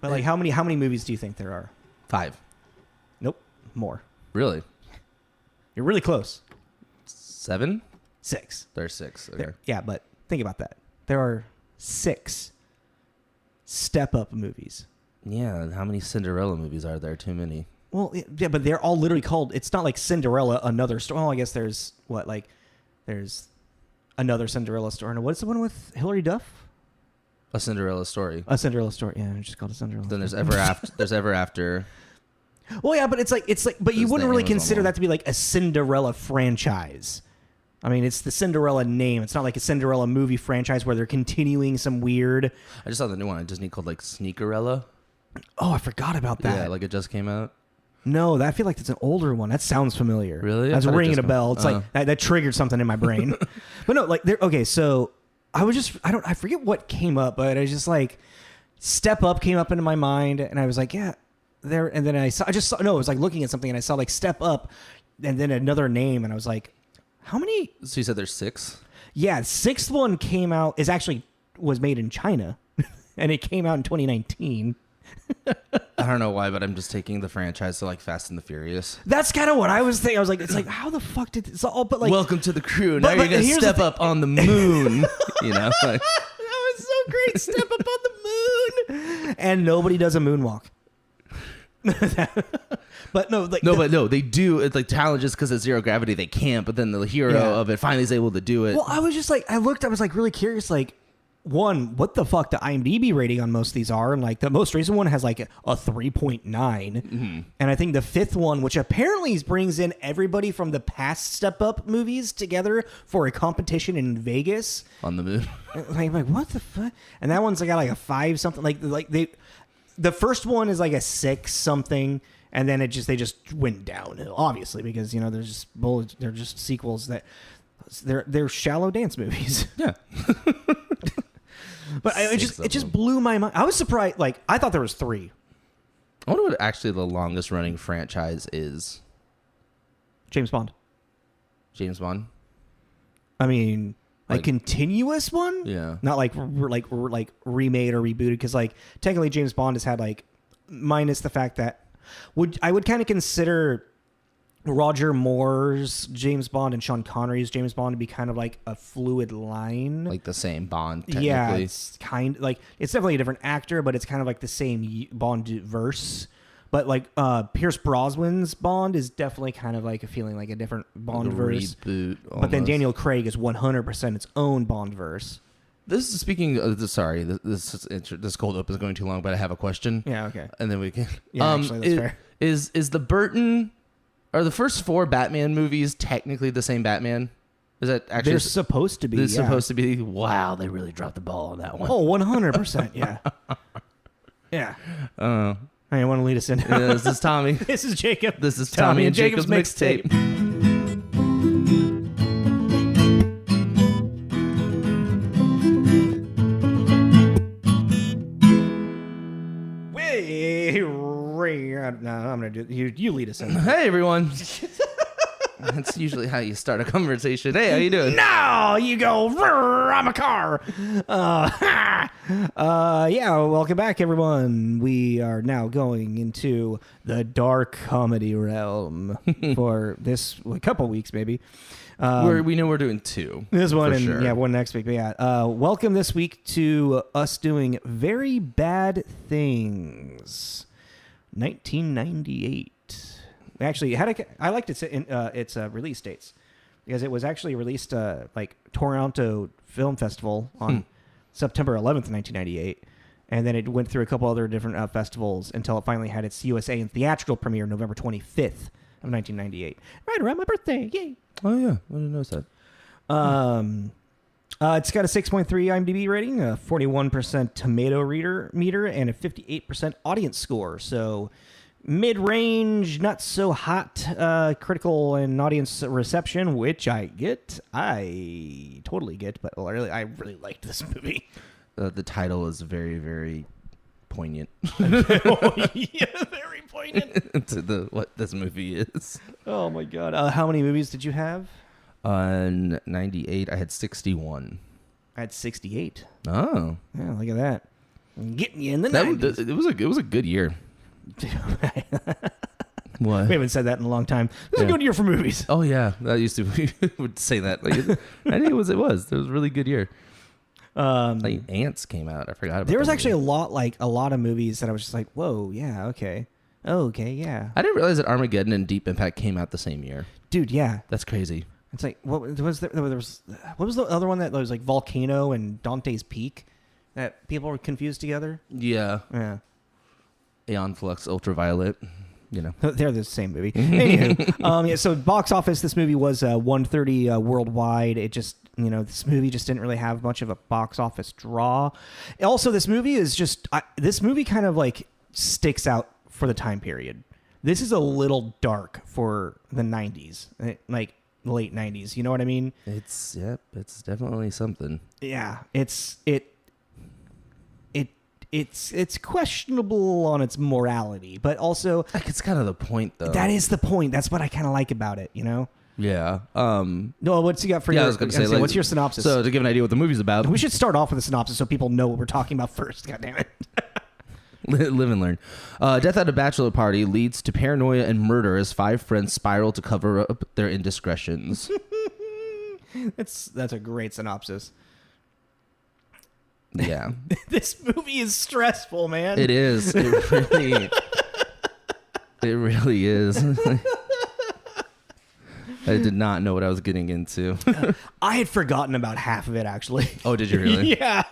But like, how many movies do you think there are? 5. Nope, more. Really? You're really close. 7? 6. There's 6. Okay. Yeah, but think about that. There are 6 step-up movies. Yeah, and how many Cinderella movies are there? Too many. Well, yeah, but they're all literally called. It's not like Cinderella, another story. Oh, I guess there's there's another Cinderella story. And what's the one with Hilary Duff? A Cinderella story. A Cinderella story. Yeah, it's just called a Cinderella. Then story. there's Ever After. Well, yeah, but it's like, but you wouldn't really consider that to be like a Cinderella franchise. I mean, it's the Cinderella name. It's not like a Cinderella movie franchise where they're continuing some weird. I just saw the new one on Disney called like Sneakerella. Oh, I forgot about that. Yeah, like it just came out. No, I feel like that's an older one. That sounds familiar. Really? That's ringing a bell. It's like that triggered something in my brain. But no, like okay, so I forget what came up, but I was just like Step Up came up into my mind, and I was like, yeah, there. And then I was like looking at something, and I saw like Step Up, and then another name, and I was like, how many? So you said there's 6? Yeah, 6th one was made in China, and it came out in 2019. I don't know why, but I'm just taking the franchise to like Fast and the Furious. That's kind of what I was thinking. I was like, it's like, how the fuck did this all? But like, welcome to the crew. Now you're gonna step up on the moon. You know, like, that was so great. Step up on the moon, and nobody does a moonwalk. But no, like they do. It's like challenges because of zero gravity. They can't. But then the hero of it finally is able to do it. Well, I was just like, I was like really curious, like. One, what the fuck the IMDb rating on most of these are, and like the most recent one has like a 3.9, and I think the 5th one, which apparently brings in everybody from the past Step Up movies together for a competition in Vegas on the moon. Like what the fuck? And that one's got like a 5 something. The first one is like a 6 something, and then they just went downhill, obviously, because you know they're just sequels that they're shallow dance movies. Yeah. But it just blew my mind. I was surprised. Like, I thought there was 3. I wonder what actually the longest running franchise is. James Bond. James Bond? I mean, like continuous one? Yeah. Not like remade or rebooted, because like technically James Bond has had like, minus the fact that I would kind of consider Roger Moore's James Bond and Sean Connery's James Bond to be kind of like a fluid line. Like the same Bond, technically. Yeah, it's kind of like, it's definitely a different actor, but it's kind of like the same Bond verse. But like Pierce Brosnan's Bond is definitely kind of like a feeling like a different Bond like a verse. Reboot, almost. But then Daniel Craig is 100% its own Bond verse. This is speaking of, sorry, this cold open is going too long, but I have a question. Yeah, okay. And then we can... Yeah, actually, that's fair. Is the Burton... Are the first 4 Batman movies technically the same Batman? Is that actually... They're supposed to be, supposed to be... Wow, they really dropped the ball on that one. Oh, 100%, yeah. Yeah. I want to lead us in. Yeah, this is Tommy. This is Jacob. This is Tommy and Jacob's mixtape. No, I'm going to do it. You lead us in. Hey, everyone. That's usually how you start a conversation. Hey, how you doing? No, you go, I'm a car. Yeah, welcome back, everyone. We are now going into the dark comedy realm for a couple weeks, maybe. We know we're doing 2. This one and sure. one next week. But yeah, welcome this week to us doing Very Bad Things. 1998. Actually, I liked its release dates because it was actually released like Toronto Film Festival on September 11th, 1998, and then it went through a couple other different festivals until it finally had its USA and theatrical premiere November 25th of 1998, right around my birthday. Yay! Oh yeah, I didn't notice that. It's got a 6.3 IMDb rating, a 41% tomato meter, and a 58% audience score. So mid-range, not so hot critical and audience reception, which I totally get, but I really liked this movie. The title is very, very poignant. Oh, yeah, very poignant. To what this movie is. Oh my god. How many movies did you have? On 98, I had 61. I had 68. Oh. Yeah, look at that. Getting you in the 90s. It was a good year. What? We haven't said that in a long time. This is a good year for movies. Oh yeah, that used to we would say that. Like, I think it was. It was a really good year. Like Ants came out. I forgot about. There was actually a lot of movies that I was just like, whoa, yeah, okay, yeah. I didn't realize that Armageddon and Deep Impact came out the same year. Dude, yeah, That's crazy. it's like what was there was what was the other one that was like Volcano and Dante's Peak that people were confused together? Yeah. Yeah. Aeon Flux Ultraviolet. You know. They're the same movie. Anywho, yeah, so box office, this movie was 130 worldwide. It just, this movie just didn't really have much of a box office draw. Also, this movie is just, this movie kind of like sticks out for the time period. This is a little dark for the 90s, like late 90s. You know what I mean? It's definitely something. Yeah, it's questionable on its morality, but also Like, it's kind of the point, though. that is the point. That's what I kind of like about it, Yeah. No, what's you got for Yeah, your? I was going to say, what's your synopsis? So, to give an idea what the movie's about, we should start off with a synopsis so people know what we're talking about first. God damn it! live and learn. Death at a bachelor party leads to paranoia and murder as 5 friends spiral to cover up their indiscretions. That's a great synopsis. Yeah. This movie is stressful, man. It is. It really is. I did not know what I was getting into. I had forgotten about half of it, actually. Oh, did you really? Yeah.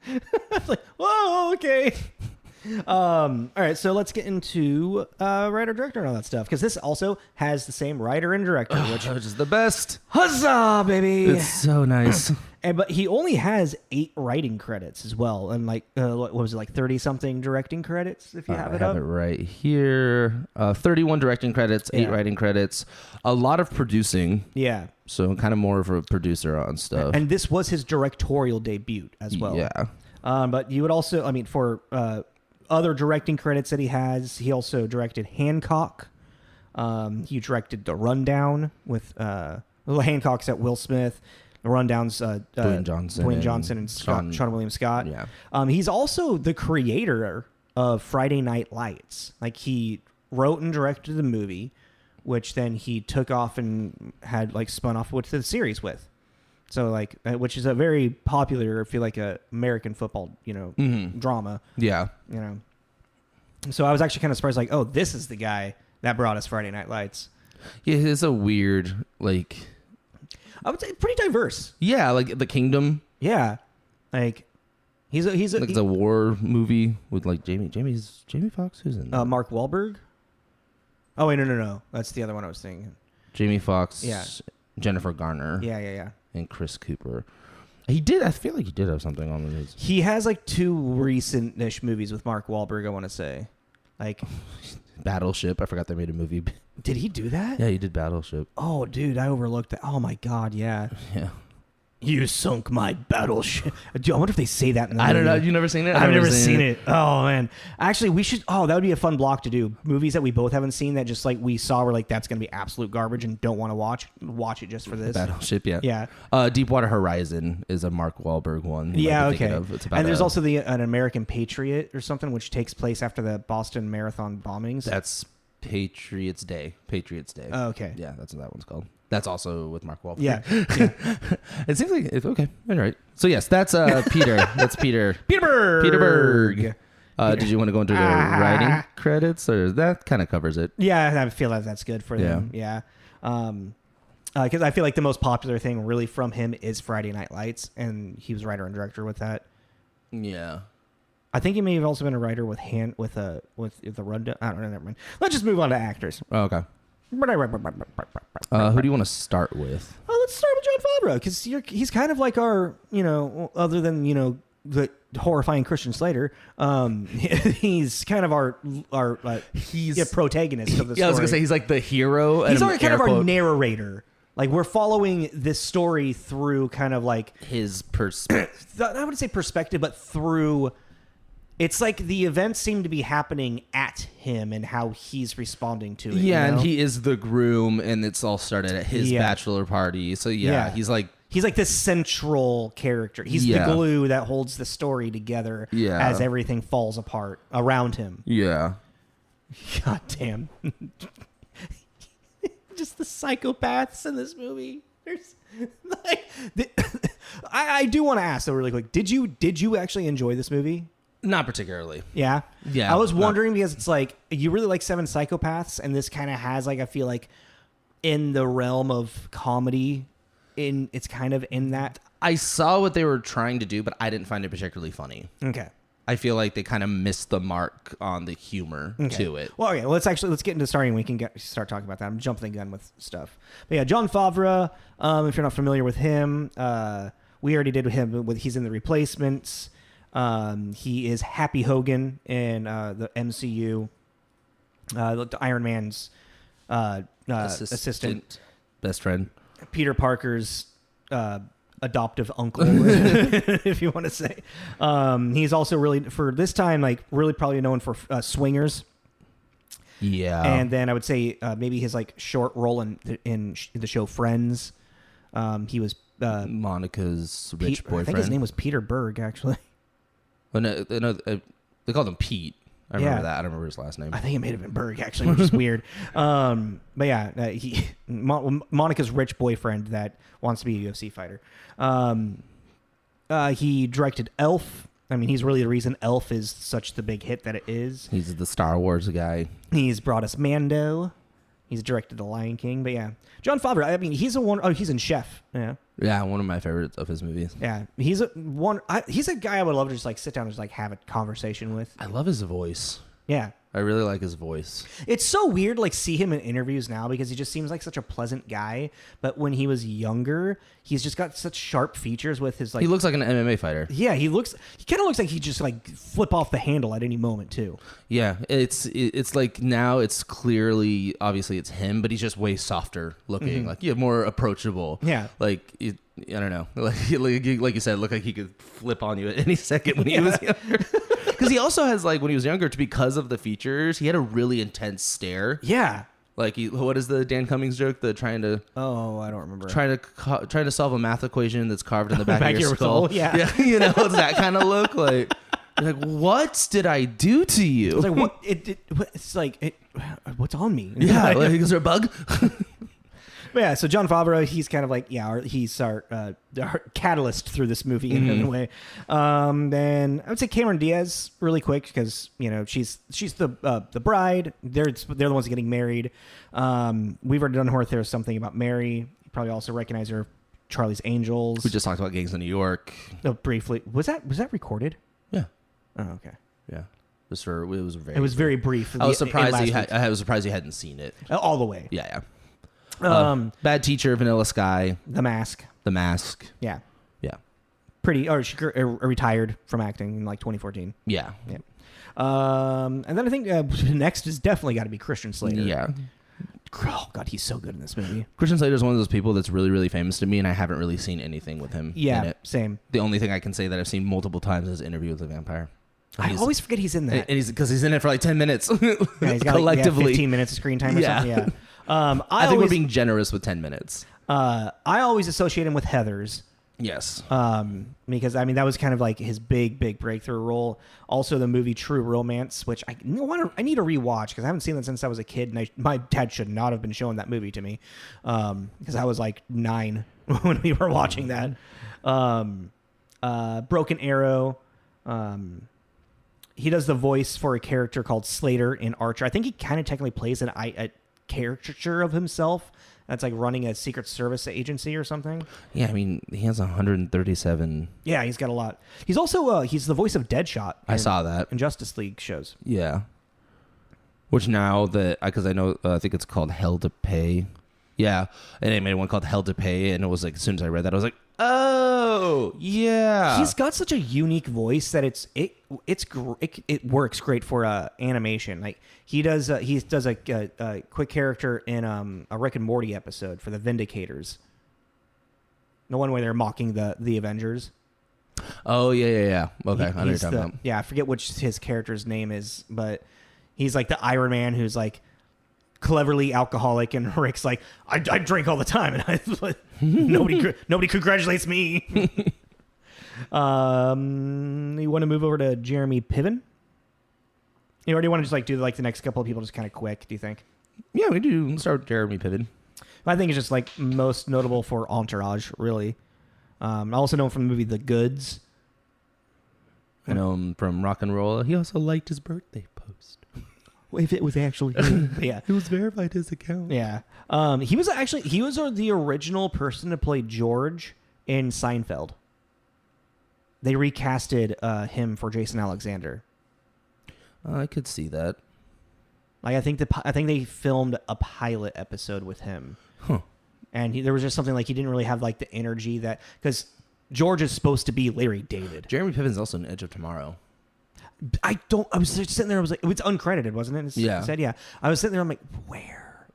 I was like, whoa, okay. All right, so let's get into writer, director, and all that stuff, because this also has the same writer and director, which is the best. Huzzah, baby! It's so nice. But he only has 8 writing credits as well, and like what was it, like 30-something directing credits? If you have it I up, have it right here. 31 directing credits, 8 writing credits, a lot of producing. Yeah. So kind of more of a producer on stuff. And this was his directorial debut as well. Yeah. But you would also, for other directing credits that he has, he also directed Hancock. He directed The Rundown with Hancock's at Will Smith. The Rundown's Dwayne Johnson and Sean William Scott. Yeah. He's also the creator of Friday Night Lights. Like, he wrote and directed the movie, which then he took off and had like spun off with the series with. So like, which is a very popular, I feel like, a American football, drama. Yeah. So I was actually kind of surprised, like, oh, this is the guy that brought us Friday Night Lights. Yeah, it's a weird, like, I would say pretty diverse. yeah, like The Kingdom. Yeah, like he's Like the war movie with like Jamie Foxx. Who's in that? Mark Wahlberg. Oh wait, no, that's the other one I was thinking. Jamie Foxx. Yeah. Jennifer Garner. Yeah. And Chris Cooper. I feel like he did have something on his. He has like 2 recent-ish movies with Mark Wahlberg, I want to say. Like Battleship. I forgot they made a movie. Did he do that? Yeah, he did Battleship. Oh, dude, I overlooked that. Oh my God, yeah. Yeah. You sunk my battleship. Dude, I wonder if they say that in the I don't movie. know. You never seen it? I've never seen it. Oh, man. Actually, we should... Oh, that would be a fun block to do. Movies that we both haven't seen that just, like, we saw were like, that's going to be absolute garbage and don't want to watch. Watch it just for this. Battleship, yeah. Yeah. Deepwater Horizon is a Mark Wahlberg one. Yeah, okay. It's about and there's also an American Patriot or something, which takes place after the Boston Marathon bombings. That's Patriots Day. Oh, okay. Yeah, that's what that one's called. That's also with Mark Wahlberg. Yeah. It seems like it's okay. All right. So yes, that's Peter. That's Peter. Peterberg. Did you want to go into the writing credits, or that kind of covers it? Yeah, I feel like that's good for them. Yeah. Because I feel like the most popular thing really from him is Friday Night Lights, and he was writer and director with that. Yeah. I think he may have also been a writer with the Rundown. I don't know. Never mind. Let's just move on to actors. Oh, okay. Who do you want to start with? Let's start with John Favreau, because he's kind of like our, other than, the horrifying Christian Slater, he's kind of our protagonist of the story. Yeah, I was going to say he's like the hero. He's kind of our narrator. Like, we're following this story through kind of like... his perspective. I wouldn't say perspective, but through... It's like the events seem to be happening at him and how he's responding to it. Yeah, and he is the groom, and it's all started at his bachelor party. So, yeah, he's like He's like this central character. He's the glue that holds the story together as everything falls apart around him. Yeah. God damn. Just the psychopaths in this movie. There's like I do want to ask though really quick. Did you actually enjoy this movie? Not particularly. Yeah. Yeah. I was wondering because it's like you really like Seven Psychopaths, and this kind of has like I feel like in the realm of comedy, it's kind of in that. I saw what they were trying to do, but I didn't find it particularly funny. Okay. I feel like they kind of missed the mark on the humor to it. Well, okay. Let's get into starting. We can start talking about that. I'm jumping the gun with stuff. But yeah, Jon Favreau. If you're not familiar with him, we already did with him. He's in The Replacements. He is Happy Hogan in the MCU. Iron Man's assistant, best friend, Peter Parker's adoptive uncle, if you want to say. He's also really for this time, like really probably known for Swingers. Yeah, and then I would say maybe his like short role in the show Friends. He was Monica's rich boyfriend. I think his name was Peter Berg, actually. Oh, no, they called him Pete. I remember that. I don't remember his last name. I think it may have been Berg, actually, which is weird. But yeah, Monica's rich boyfriend that wants to be a UFC fighter. He directed Elf. I mean, he's really the reason Elf is such the big hit that it is. He's the Star Wars guy. He's brought us Mando. He's directed The Lion King. But yeah, Jon Favreau. I mean, he's he's in Chef. Yeah. Yeah, one of my favorites of his movies. Yeah, he's a guy I would love to just like sit down and just like have a conversation with. I love his voice. Yeah. I really like his voice. It's so weird like see him in interviews now because he just seems like such a pleasant guy, but when he was younger, he's just got such sharp features with his like he looks like an MMA fighter. Yeah, he kind of looks like he just like flip off the handle at any moment too. Yeah, it's like now it's clearly obviously it's him, but he's just way softer looking, like more approachable. Yeah. Like I don't know. Like you said, looked like he could flip on you at any second when he was younger. Because he also has like when he was younger, because of the features, he had a really intense stare. Yeah. Like what is the Dan Cummings joke? The trying to I don't remember. Trying to solve a math equation that's carved in the back of your skull. Yeah. Yeah. It's that kind of look. Like you're like, what did I do to you? It's like what? It's like what's on me? Yeah. Like, is there a bug? But yeah, so Jon Favreau, he's kind of like, he's our catalyst through this movie in a way. Then I would say Cameron Diaz really quick because she's the bride. They're the ones getting married. We've already done her. There's something about Mary. You probably also recognize her, Charlie's Angels. We just talked about Gangs of New York. Oh, briefly. Was that recorded? Yeah. Oh, okay. Yeah. It was very brief. I was surprised you hadn't seen it all the way. Yeah. Bad Teacher, Vanilla Sky, The Mask. Yeah. Pretty. Or she retired from acting in like 2014. Yeah. And then I think next has definitely got to be Christian Slater. Yeah. Oh God, he's so good in this movie. Christian Slater is one of those people that's really, really famous to me, and I haven't really seen anything with him. Yeah, in it. Same. The only thing I can say that I've seen multiple times is Interview with the Vampire. I always forget he's in that. And because he's in it for like 10 minutes. Yeah, he's got collectively 15 minutes of screen time or something. Yeah. I think we're being generous with 10 minutes. I always associate him with Heathers. Yes. Because I mean that was kind of like his big breakthrough role. Also the movie True Romance, which I need to rewatch because I haven't seen that since I was a kid, and my dad should not have been showing that movie to me because I was like 9 when we were watching that. Broken Arrow. He does the voice for a character called Slater in Archer. I think he kind of technically plays a caricature of himself. That's like running a Secret Service agency or something. Yeah, I mean, he has 137. Yeah, he's got a lot. He's also he's the voice of Deadshot. I saw that in Justice League shows. Yeah, which now that because I know I think it's called Hell to Pay. Yeah, and they made one called Hell to Pay, and it was like as soon as I read that, I was like, oh yeah. He's got such a unique voice that it works great for animation. Like he does a quick character in a Rick and Morty episode for the Vindicators. The one where they're mocking the Avengers. Oh yeah. Okay, I know what you're talking about. Yeah, I forget which his character's name is, but he's like the Iron Man who's like cleverly alcoholic, and Rick's like, I drink all the time, and nobody congratulates me. You want to move over to Jeremy Piven? You already want to just like do like the next couple of people just kind of quick, do you think? Yeah, we do. Let's start with Jeremy Piven. I think it's just like most notable for Entourage, really. I also know him from the movie The Goods. I know him from Rock and Roll. He also liked his birthday post. Well, if it was actually him. Yeah. It was verified his account. Yeah. He was the original person to play George in Seinfeld. They recasted him for Jason Alexander. I could see that. Like I think they filmed a pilot episode with him. Huh. And there was just something like he didn't really have like the energy that, because George is supposed to be Larry David. Jeremy Piven's also in Edge of Tomorrow. I was sitting there. I was like, it's uncredited, wasn't it? Yeah. It said, yeah. I was sitting there. I'm like, where?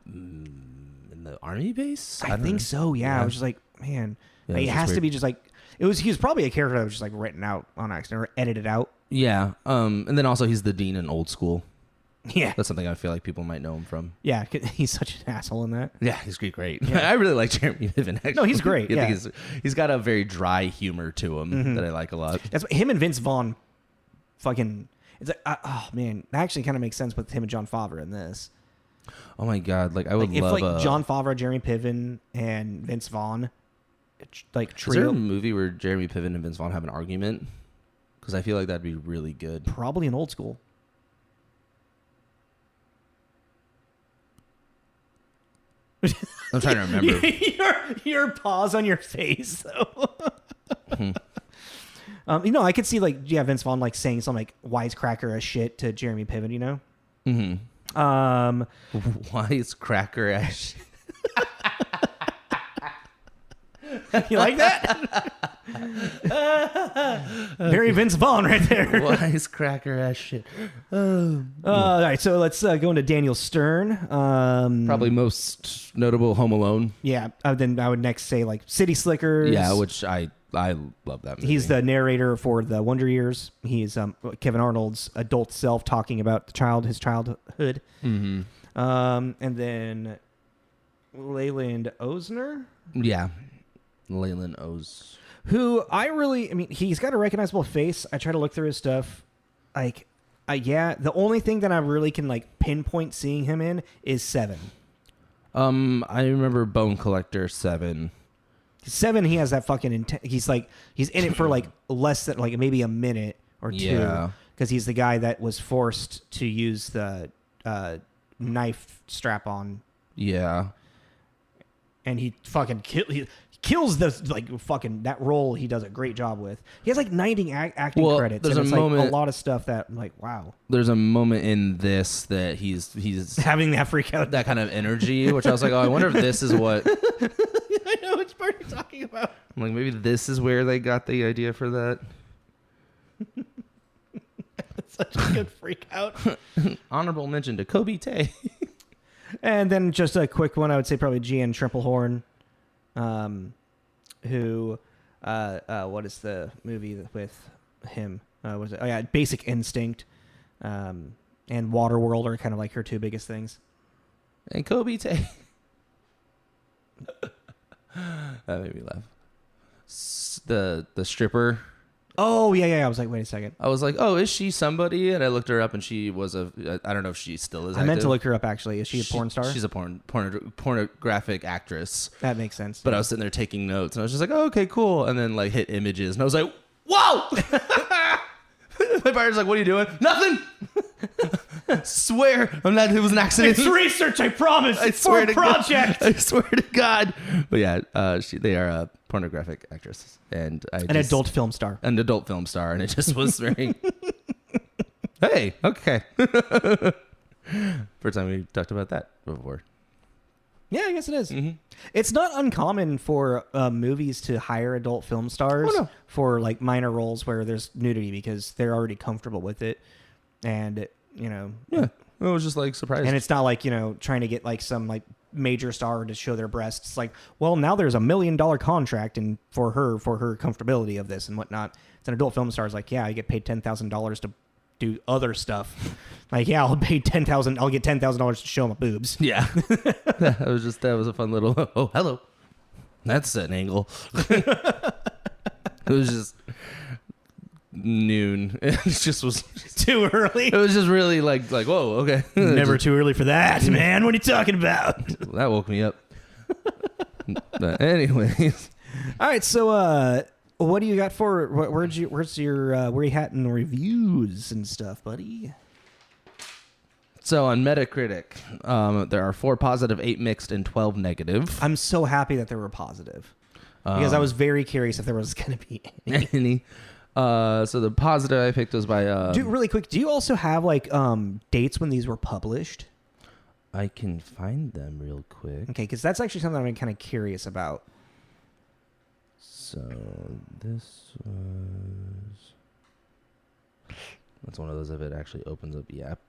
In the army base? I think so. Yeah. I was just like, man, Yeah, like, it has weird. to be just like he was probably a character that was just like written out on accident or edited out. Yeah. And then also he's the dean in Old School. Yeah. That's something I feel like people might know him from. Yeah. He's such an asshole in that. Yeah, he's great. Yeah. I really like Jeremy Piven. Actually. No, he's great. I Yeah. think he's got a very dry humor to him that I like a lot. That's him and Vince Vaughn. Fucking. It's like, oh man, that actually kind of makes sense with him and John Favreau in this. Oh my god, like I would Like, love if like John Favreau, Jeremy Piven, and Vince Vaughn, like Is there trio. a movie where Jeremy Piven and Vince Vaughn have an argument? Because I feel like that'd be really good. Probably in Old School. I'm trying to remember. your pause on your face, though. I could see like Vince Vaughn like saying some like wisecracker as shit to Jeremy Piven. You know. Wisecracker ass. You like that? Very Vince Vaughn right there. Wisecracker ass shit. All right, so let's go into Daniel Stern. Probably most notable Home Alone. Yeah, then I would next say like City Slickers. Yeah, which I love that movie. He's the narrator for the Wonder Years. He's Kevin Arnold's adult self talking about his childhood. Mm-hmm. And then Leland Ozner. Yeah, Leyland Oz. Who he's got a recognizable face. I try to look through his stuff. Like, the only thing that I really can like pinpoint seeing him in is Seven. I remember Bone Collector 7. 7, he has that fucking he's in it for like less than like maybe a minute or two. Yeah. Because he's the guy that was forced to use the knife strap on. Yeah. And he fucking kills the like fucking that role. He does a great job with. He has like 90 acting credits. There's and it's a moment, like a lot of stuff that I'm like, wow. There's a moment in this that he's Having that freak out, that kind of energy, which I was like, oh, I wonder if this is what. I know which part you're talking about. I'm like, maybe this is where they got the idea for that. Such a good freak out. Honorable mention to Kobe Tay. And then just a quick one, I would say probably Gian Tremplehorn, who, what is the movie with him? What is it? Oh yeah, Basic Instinct, and Waterworld are kind of like her two biggest things. And Kobe Tay. That made me laugh. The stripper. Oh yeah. I was like, wait a second. I was like, oh, is she somebody? And I looked her up, and she was I don't know if she still is. I meant to look her up actually. Is she a porn star? She's a pornographic actress. That makes sense. But I was sitting there taking notes, and I was just like, oh, okay, cool. And then like hit images, and I was like, whoa! My partner's like, what are you doing? Nothing. Swear, I'm not. It was an accident. It's research, I promise. I swear for to project. God. I swear to God. But yeah, they are a pornographic actress, and an adult film star. An adult film star, and it just was very. Hey, okay. First time we talked about that before. Yeah, I guess it is. Mm-hmm. It's not uncommon for movies to hire adult film stars for like minor roles where there's nudity because they're already comfortable with it, and yeah, it was just like surprised. And it's not like trying to get like some like major star to show their breasts. It's like, well, now there's $1 million contract and for her comfortability of this and whatnot. It's an adult film star is like, yeah, you get paid $10,000 to do other stuff. Like, yeah, I'll pay $10,000. I'll get $10,000 to show my boobs. Yeah. that was a fun little, oh, hello. That's an angle. It was just noon. It just was Too early. It was just really like whoa, okay. Never too early for that, man. What are you talking about? That woke me up. But anyways. All right, so what do you got for where you at in the reviews and stuff, buddy? So on Metacritic, there are 4 positive, 8 mixed, and 12 negative. I'm so happy that they were positive because I was very curious if there was going to be any. So the positive I picked was by... Dude, really quick, do you also have like dates when these were published? I can find them real quick. Okay, because that's actually something I'm kind of curious about. So this was... That's one of those if it actually opens up the app.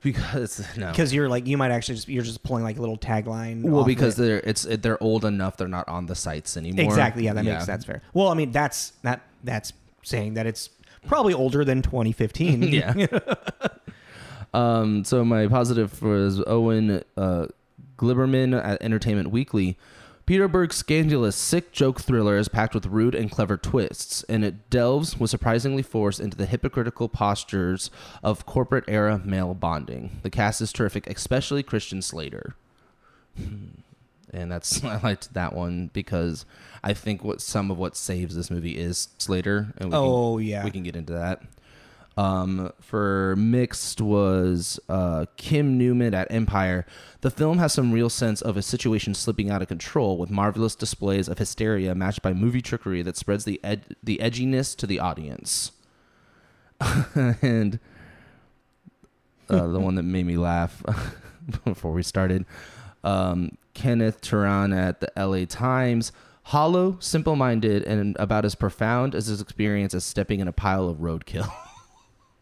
Because you're like, you might actually you're just pulling like a little tagline. Well, because they're old enough, they're not on the sites anymore. Exactly. Yeah, that's fair. Well, I mean, that's saying that it's probably older than 2015. Yeah. So my positive was Owen Gliberman at Entertainment Weekly. Peter Berg's scandalous, sick joke thriller is packed with rude and clever twists, and it delves with surprisingly force into the hypocritical postures of corporate-era male bonding. The cast is terrific, especially Christian Slater. And I liked that one because I think some of what saves this movie is Slater. And we can get into that. For mixed was Kim Newman at Empire. The film has some real sense of a situation slipping out of control with marvelous displays of hysteria matched by movie trickery that spreads the edginess to the audience. And the one that made me laugh before we started, Kenneth Turan at the LA Times. Hollow, simple-minded, and about as profound as his experience as stepping in a pile of roadkill.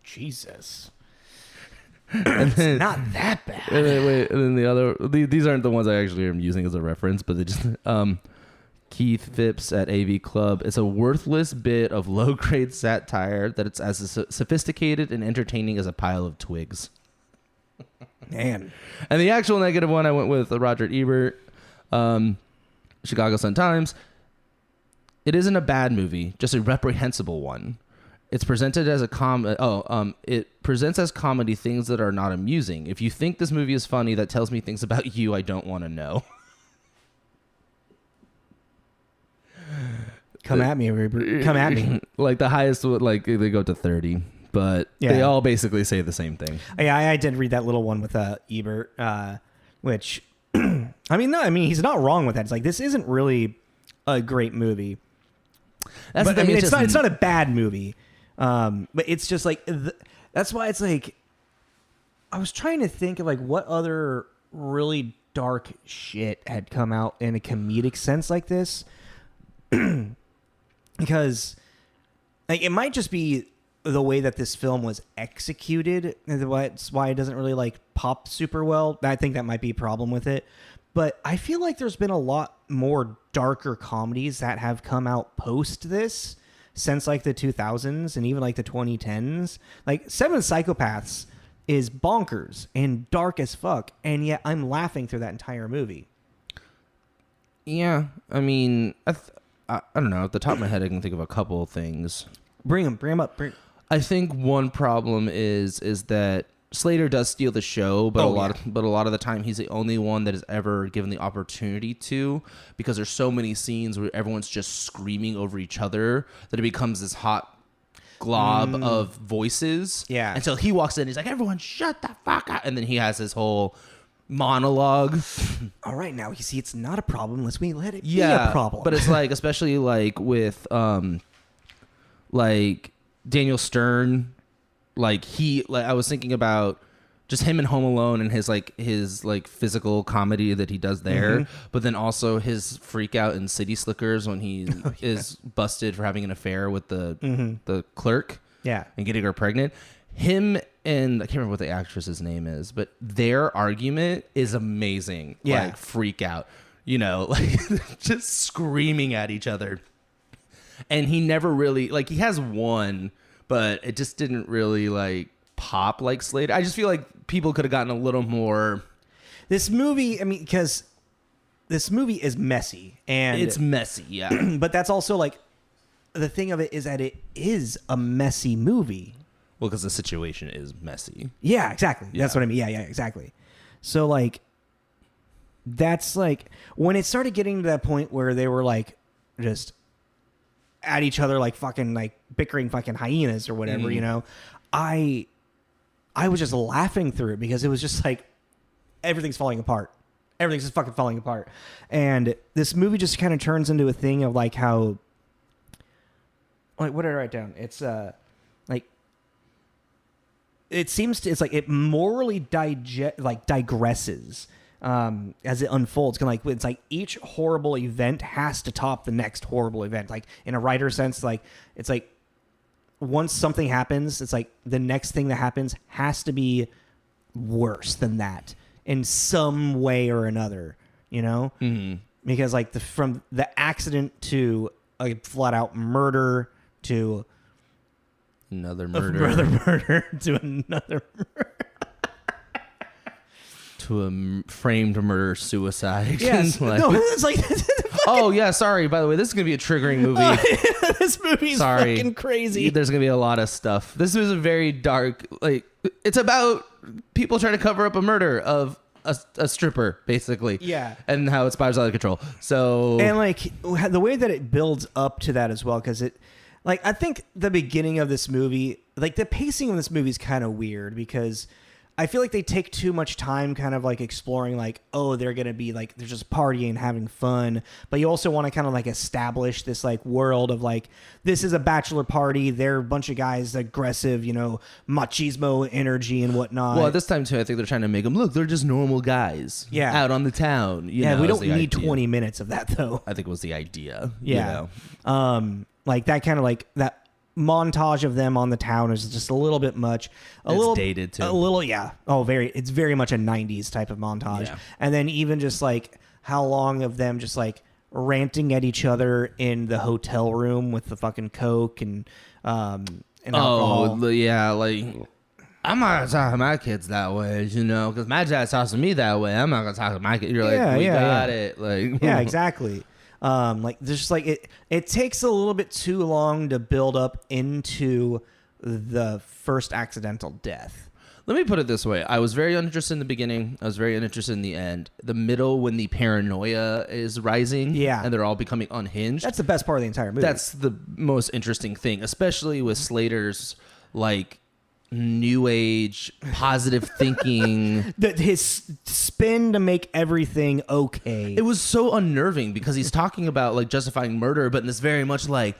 Jesus. And then, not that bad. And then the other... These aren't the ones I actually am using as a reference, but they just... Keith Phipps at AV Club. It's a worthless bit of low-grade satire that it's as sophisticated and entertaining as a pile of twigs. Man. And the actual negative one, I went with Roger Ebert, Chicago Sun-Times. It isn't a bad movie, just a reprehensible one. It's presented as it presents as comedy things that are not amusing. If you think this movie is funny, that tells me things about you I don't want to know. Come at me, Robert. Come at me. Like the highest, like they go to 30, but they all basically say the same thing. Yeah, I did read that little one with Ebert, which I mean, he's not wrong with that. It's like this isn't really a great movie. That's but, the thing. It's not a bad movie. But it's just like that's why it's like I was trying to think of like what other really dark shit had come out in a comedic sense like this. Because like it might just be the way that this film was executed. That's why it doesn't really like pop super well. I think that might be a problem with it. But I feel like there's been a lot more darker comedies that have come out post this since like the 2000s and even like the 2010s. Like Seven Psychopaths is bonkers and dark as fuck, and yet I'm laughing through that entire movie. Yeah, I mean, I don't know. At the top of my head, I can think of a couple of things. Bring them up. I think one problem is that Slater does steal the show, but a lot of the time he's the only one that is ever given the opportunity to, because there's so many scenes where everyone's just screaming over each other that it becomes this hot glob of voices. Yeah. Until he walks in, he's like, "Everyone, shut the fuck up!" And then he has his whole monologue. All right, now you see, it's not a problem unless we let it be a problem. But it's like, especially like with like Daniel Stern. Like I was thinking about just him in Home Alone and his physical comedy that he does there, but then also his freak out in City Slickers when he is busted for having an affair with the clerk, and getting her pregnant. Him and I can't remember what the actress's name is, but their argument is amazing. Yeah, like freak out, like just screaming at each other, and he never really he has one. but it just didn't really like pop like Slater. I just feel like people could have gotten a little more. This movie, I mean, because this movie is messy, and It's messy, yeah. but that's also like the thing of it is that it is a messy movie. Well, because the situation is messy. Yeah, exactly. That's what I mean. Yeah, exactly. So like, that's like when it started getting to that point where they were like just at each other like fucking like bickering fucking hyenas or whatever, you know. I was just laughing through it because it was just like everything's falling apart. Everything's just fucking falling apart. And this movie just kind of turns into a thing of like how, like, what did I write down? It's like, it seems to, it's like it morally digresses as it unfolds. It's like each horrible event has to top the next horrible event. Like in a writer sense, like it's like once something happens, it's like the next thing that happens has to be worse than that in some way or another, you know? Mm-hmm. Because like from the accident to a flat out murder to another murder to another murder. To a framed murder suicide. Yes. Like, no, it's like oh yeah, sorry. By the way, this is gonna be a triggering movie. This movie's fucking crazy. There's gonna be a lot of stuff. This is a very dark. Like it's about people trying to cover up a murder of a stripper, basically. Yeah. And how it spirals out of control. So and like the way that it builds up to that as well, because it, like, I think the beginning of this movie, like the pacing of this movie is kind of weird because I feel like they take too much time kind of like exploring like, oh, they're going to be like, they're just partying and having fun. But you also want to kind of like establish this like world of like, this is a bachelor party. They're a bunch of guys, aggressive, you know, machismo energy and whatnot. well, at this time too, I think they're trying to make them look, they're just normal guys out on the town. You know, we don't need 20 minutes of that though. I think was the idea. Yeah. You know? Like that kind of like that montage of them on the town is just a little bit much. It's dated too. A little, yeah. Oh, it's very much a 90s type of montage. Yeah. And then even just like how long of them just like ranting at each other in the hotel room with the fucking Coke and alcohol. Oh, yeah, like I'm not gonna talk to my kids that way, you know, because my dad talks to me that way. I'm not gonna talk to my kids. You're like, we got it. Like, yeah, exactly. Like there's just like it takes a little bit too long to build up into the first accidental death. Let me put it this way. I was very uninterested in the beginning. I was very uninterested in the end. The middle, when the paranoia is rising, and they're all becoming unhinged. That's the best part of the entire movie. That's the most interesting thing, especially with Slater's like new age positive thinking. His spin to make everything okay. It was so unnerving because he's talking about like justifying murder, but it's very much like,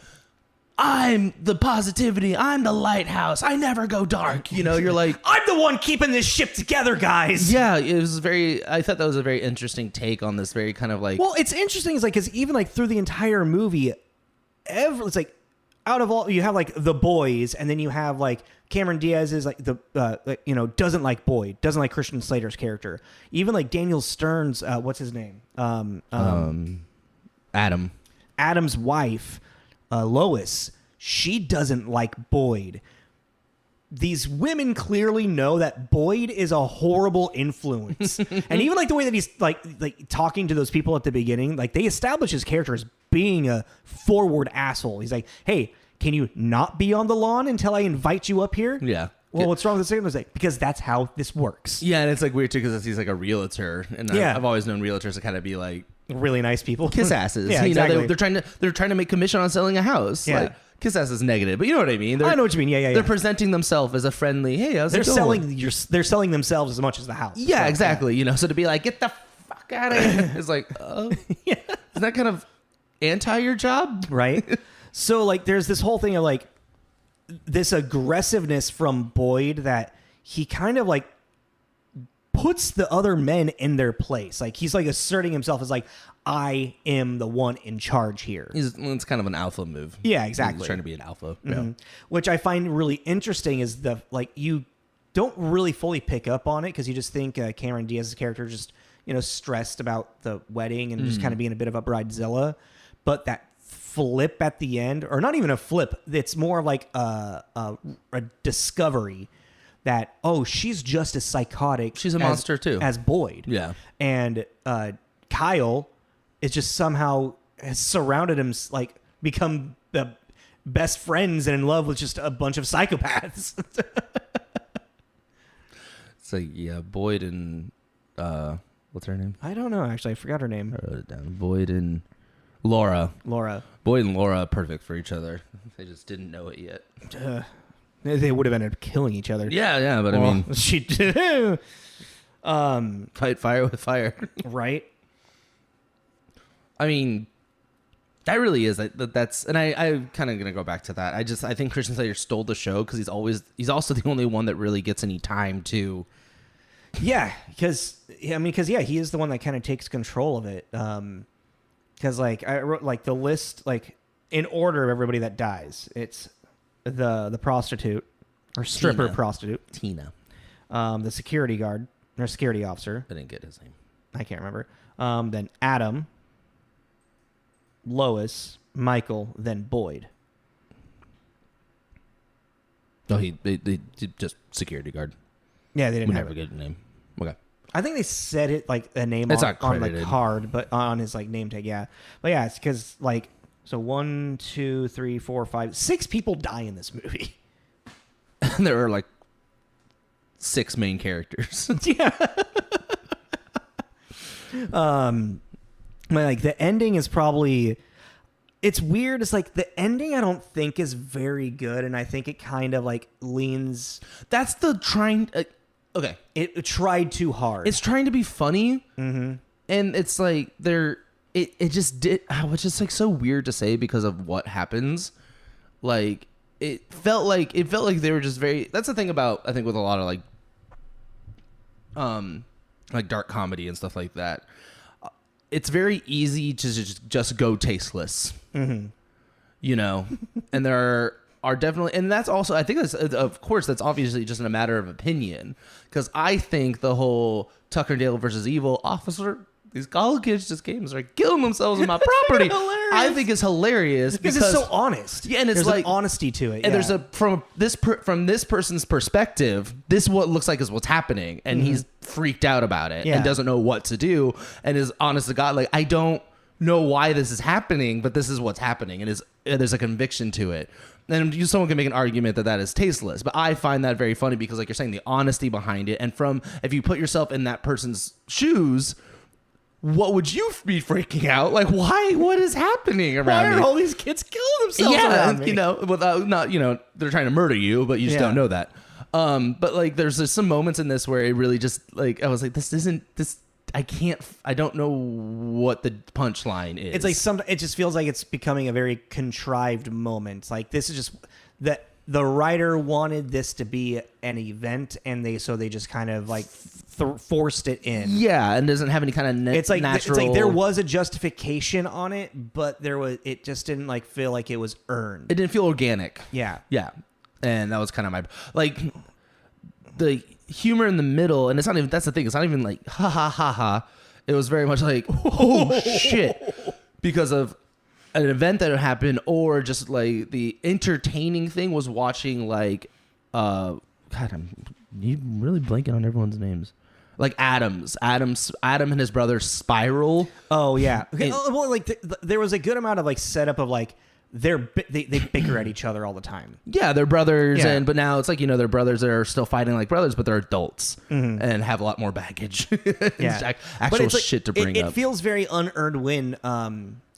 I'm the positivity. I'm the lighthouse. I never go dark. You know, you're like, I'm the one keeping this ship together, guys. Yeah, it was I thought that was a very interesting take on this very kind of like. Well, it's interesting. It's like, because even like through the entire movie, it's like out of all, you have like the boys, and then you have like Cameron Diaz is like the, you know, doesn't like Boyd, doesn't like Christian Slater's character. Even like Daniel Stern's, what's his name? Adam. Adam's wife, Lois, she doesn't like Boyd. These women clearly know that Boyd is a horrible influence. And even like the way that he's like talking to those people at the beginning, like they establish his character as being a forward asshole. He's like, hey, can you not be on the lawn until I invite you up here? Yeah. Well, what's wrong with the second? Like, because that's how this works. Yeah, and it's like weird too because he's like a realtor, and I've always known realtors to kind of be like really nice people, kiss asses. Yeah, you exactly. know, they're trying to make commission on selling a house. Yeah. Like, kiss ass is negative, but you know what I mean. I know what you mean. Yeah. They're presenting themselves as a friendly. Hey, how's it going? They're selling themselves as much as the house. Yeah, so, exactly. Yeah. You know, so to be like, get the fuck out of here, it's like, yeah. Is that kind of anti your job, right? So like, there's this whole thing of like this aggressiveness from Boyd that he kind of like puts the other men in their place. Like he's like asserting himself as like, I am the one in charge here. It's kind of an alpha move. Yeah, exactly. He's trying to be an alpha. Mm-hmm. Yeah. Which I find really interesting is the, like, you don't really fully pick up on it because you just think Cameron Diaz's character just, you know, stressed about the wedding and just kind of being a bit of a bridezilla. But that flip at the end, or not even a flip. It's more like a discovery that, oh, she's just as psychotic. She's a monster too. As Boyd. Yeah. And Kyle is just somehow has surrounded him, like become the best friends and in love with just a bunch of psychopaths. It's like, yeah, Boyd and what's her name? I don't know, actually. I forgot her name. I wrote it down. Boyd and Laura. Boyd and Laura are perfect for each other. They just didn't know it yet. They would have ended up killing each other. Yeah, but I mean, she fight fire with fire. Right? I mean, that really is that's, and I'm kind of gonna go back to that. I think Christian Slater stole the show because he's also the only one that really gets any time to. Yeah, because he is the one that kind of takes control of it. Because like I wrote like the list like in order of everybody that dies. It's the prostitute or stripper prostitute Tina, the security guard or security officer. I didn't get his name. I can't remember. Then Adam, Lois, Michael, then Boyd. No, they just security guard. Yeah, they didn't we have never it. get a name. Okay. I think they said it like a name It's on the not card, but on his like name tag, yeah. But yeah, it's because like so 1, 2, 3, 4, 5, 6 people die in this movie. And there are like 6 main characters. Yeah. But like the ending is probably, it's weird. It's like the ending I don't think is very good, and I think it kind of like leans. That's the trying. Okay, it tried too hard. It's trying to be funny, and it's like it just did. Which is like so weird to say because of what happens. Like it felt like they were just very. That's the thing about I think with a lot of like dark comedy and stuff like that. It's very easy to just go tasteless, you know, and there are definitely, and that's also, I think that's, of course, that's obviously just in a matter of opinion, because I think the whole Tucker and Dale versus Evil officer, these college kids just came and started killing themselves on my property. I think it's hilarious because it's so honest. Yeah, and it's there's like an honesty to it. And there's from this person's perspective, this what looks like is what's happening, and he's freaked out about it and doesn't know what to do, and is honest to God, like, I don't know why this is happening, but this is what's happening, and there's a conviction to it. And someone can make an argument that is tasteless, but I find that very funny because, like you're saying, the honesty behind it, and if you put yourself in that person's shoes. What would you be freaking out? Like, why? What is happening around me? Why are all these kids killing themselves around me? You know, without not, you know, they're trying to murder you, but you just don't know that. But like, there's just some moments in this where it really just like, I was like, I don't know what the punchline is. It's like it just feels like it's becoming a very contrived moment. Like this is just that the writer wanted this to be an event, and they just kind of like forced it in. Yeah, and doesn't have any kind of natural. It's like there was a justification on it, but it just didn't like feel like it was earned. It didn't feel organic. Yeah, and that was kind of my like the humor in the middle, and it's not even. That's the thing. It's not even like ha ha ha ha. It was very much like oh shit because of an event that had happened, or just like the entertaining thing was watching like God, you really blanking on everyone's names. Like Adam and his brother spiral. Oh yeah. Okay. Well, like there was a good amount of like setup of like they bicker at each other all the time. Yeah, they're brothers, but now it's like, you know, they're brothers that are still fighting like brothers, but they're adults and have a lot more baggage. Yeah, actual shit to bring up. It feels very unearned when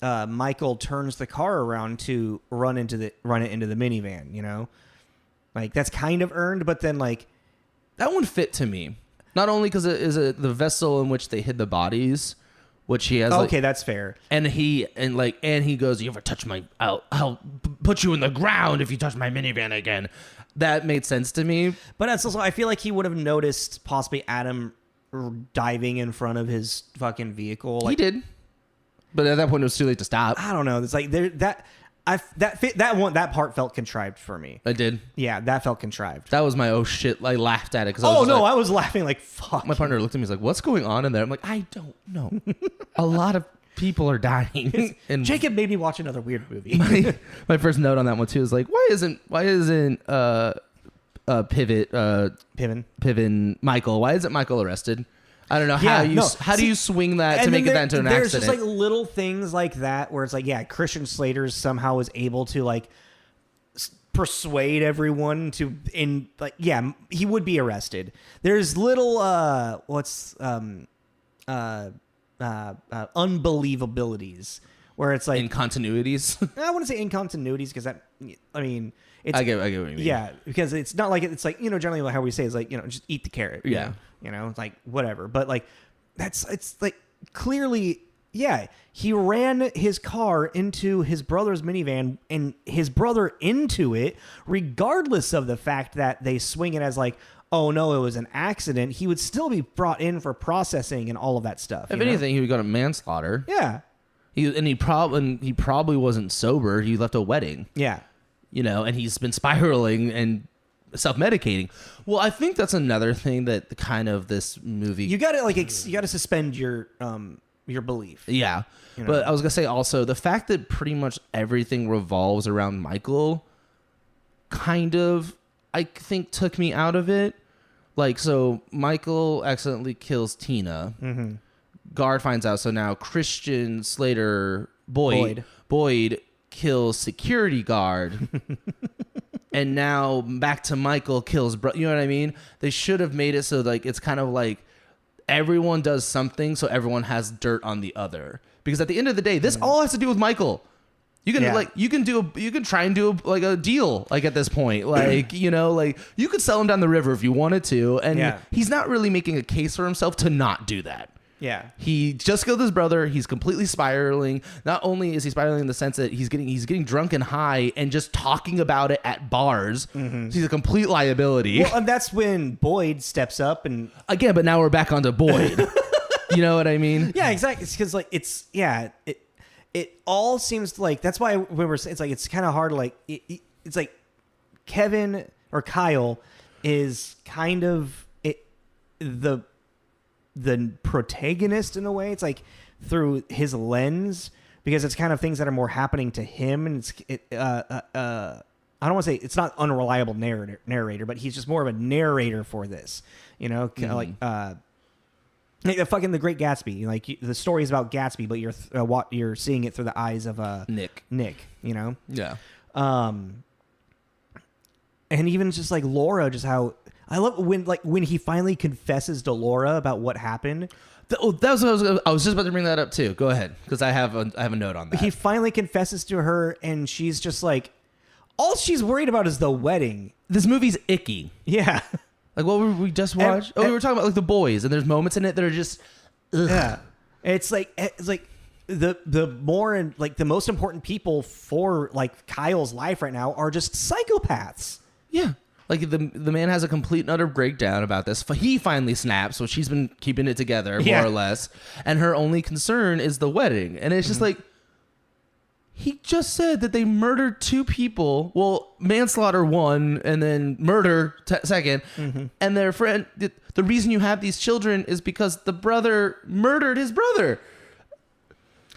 Michael turns the car around to run it into the minivan. You know, like that's kind of earned, but then like that one fit to me. Not only because it is the vessel in which they hid the bodies, which he has. Okay, that's fair. And he goes, "You ever touch my? I'll put you in the ground if you touch my minivan again." That made sense to me. But that's also, I feel like he would have noticed possibly Adam diving in front of his fucking vehicle. Like, he did, but at that point it was too late to stop. I don't know. It's like that part felt contrived for me. I did. Yeah, that felt contrived. That was my oh shit. I laughed at it because I was laughing like fuck. My partner looked at me, he's like, "What's going on in there?" I'm like, "I don't know." A lot of people are dying. And Jacob made me watch another weird movie. my first note on that one too is like, why isn't Pippen Michael? Why isn't Michael arrested? I don't know how do you swing that to make it that into an accident? There's just like little things like that where it's like, yeah, Christian Slater somehow is able to like persuade everyone to he would be arrested. There's little unbelievabilities where it's like incontinuities. I wouldn't say incontinuities because that, I mean, it's, I get what you mean. Yeah, because it's not like it's like, generally like how we say is like, just eat the carrot. Yeah. It's like whatever. But like it's like clearly, yeah, he ran his car into his brother's minivan and his brother into it, regardless of the fact that they swing it as like, oh no, it was an accident. He would still be brought in for processing and all of that stuff. If anything, he would go to manslaughter. Yeah. He probably wasn't sober. He left a wedding. Yeah. And he's been spiraling and self-medicating. Well, I think that's another thing that kind of this movie. You gotta suspend your belief. Yeah, but I was gonna say also the fact that pretty much everything revolves around Michael, kind of, I think took me out of it. Like, so Michael accidentally kills Tina. Mm-hmm. Guard finds out. So now Christian Slater Boyd kills security guard. And now back to Michael kills you know what I mean? They should have made it so like it's kind of like everyone does something so everyone has dirt on the other. Because at the end of the day, this all has to do with Michael. You can you can try and do a deal like at this point. Like, like you could sell him down the river if you wanted to, and he's not really making a case for himself to not do that. Yeah. He just killed his brother. He's completely spiraling. Not only is he spiraling in the sense that he's getting drunk and high and just talking about it at bars. Mm-hmm. So he's a complete liability. Well, and that's when Boyd steps up and again, but now we're back onto Boyd. You know what I mean? Yeah, exactly. It's because like it all seems like that's why when we're saying it's like it's kind of hard to like it's like Kevin or Kyle is kind of the protagonist in a way. It's like through his lens because it's kind of things that are more happening to him, and I don't want to say it's not unreliable narrator, but he's just more of a narrator for this, like the Great Gatsby. Like the story is about Gatsby, but you're seeing it through the eyes of Nick. Yeah. And even just like Laura, just how I love when he finally confesses to Laura about what happened. That was what I was just about to bring that up too. Go ahead, because I have a note on that. He finally confesses to her, and she's just like, all she's worried about is the wedding. This movie's icky. Yeah. Like what we just watched? We were talking about like The Boys, and there's moments in it that are just, ugh. Yeah. It's like the more and like the most important people for like Kyle's life right now are just psychopaths. Yeah. Like the man has a complete and utter breakdown about this. He finally snaps, so she's been keeping it together more or less, and her only concern is the wedding. And it's just like, he just said that they murdered 2 people. Well, manslaughter 1, and then murder second. Mm-hmm. And their friend. The reason you have these children is because the brother murdered his brother.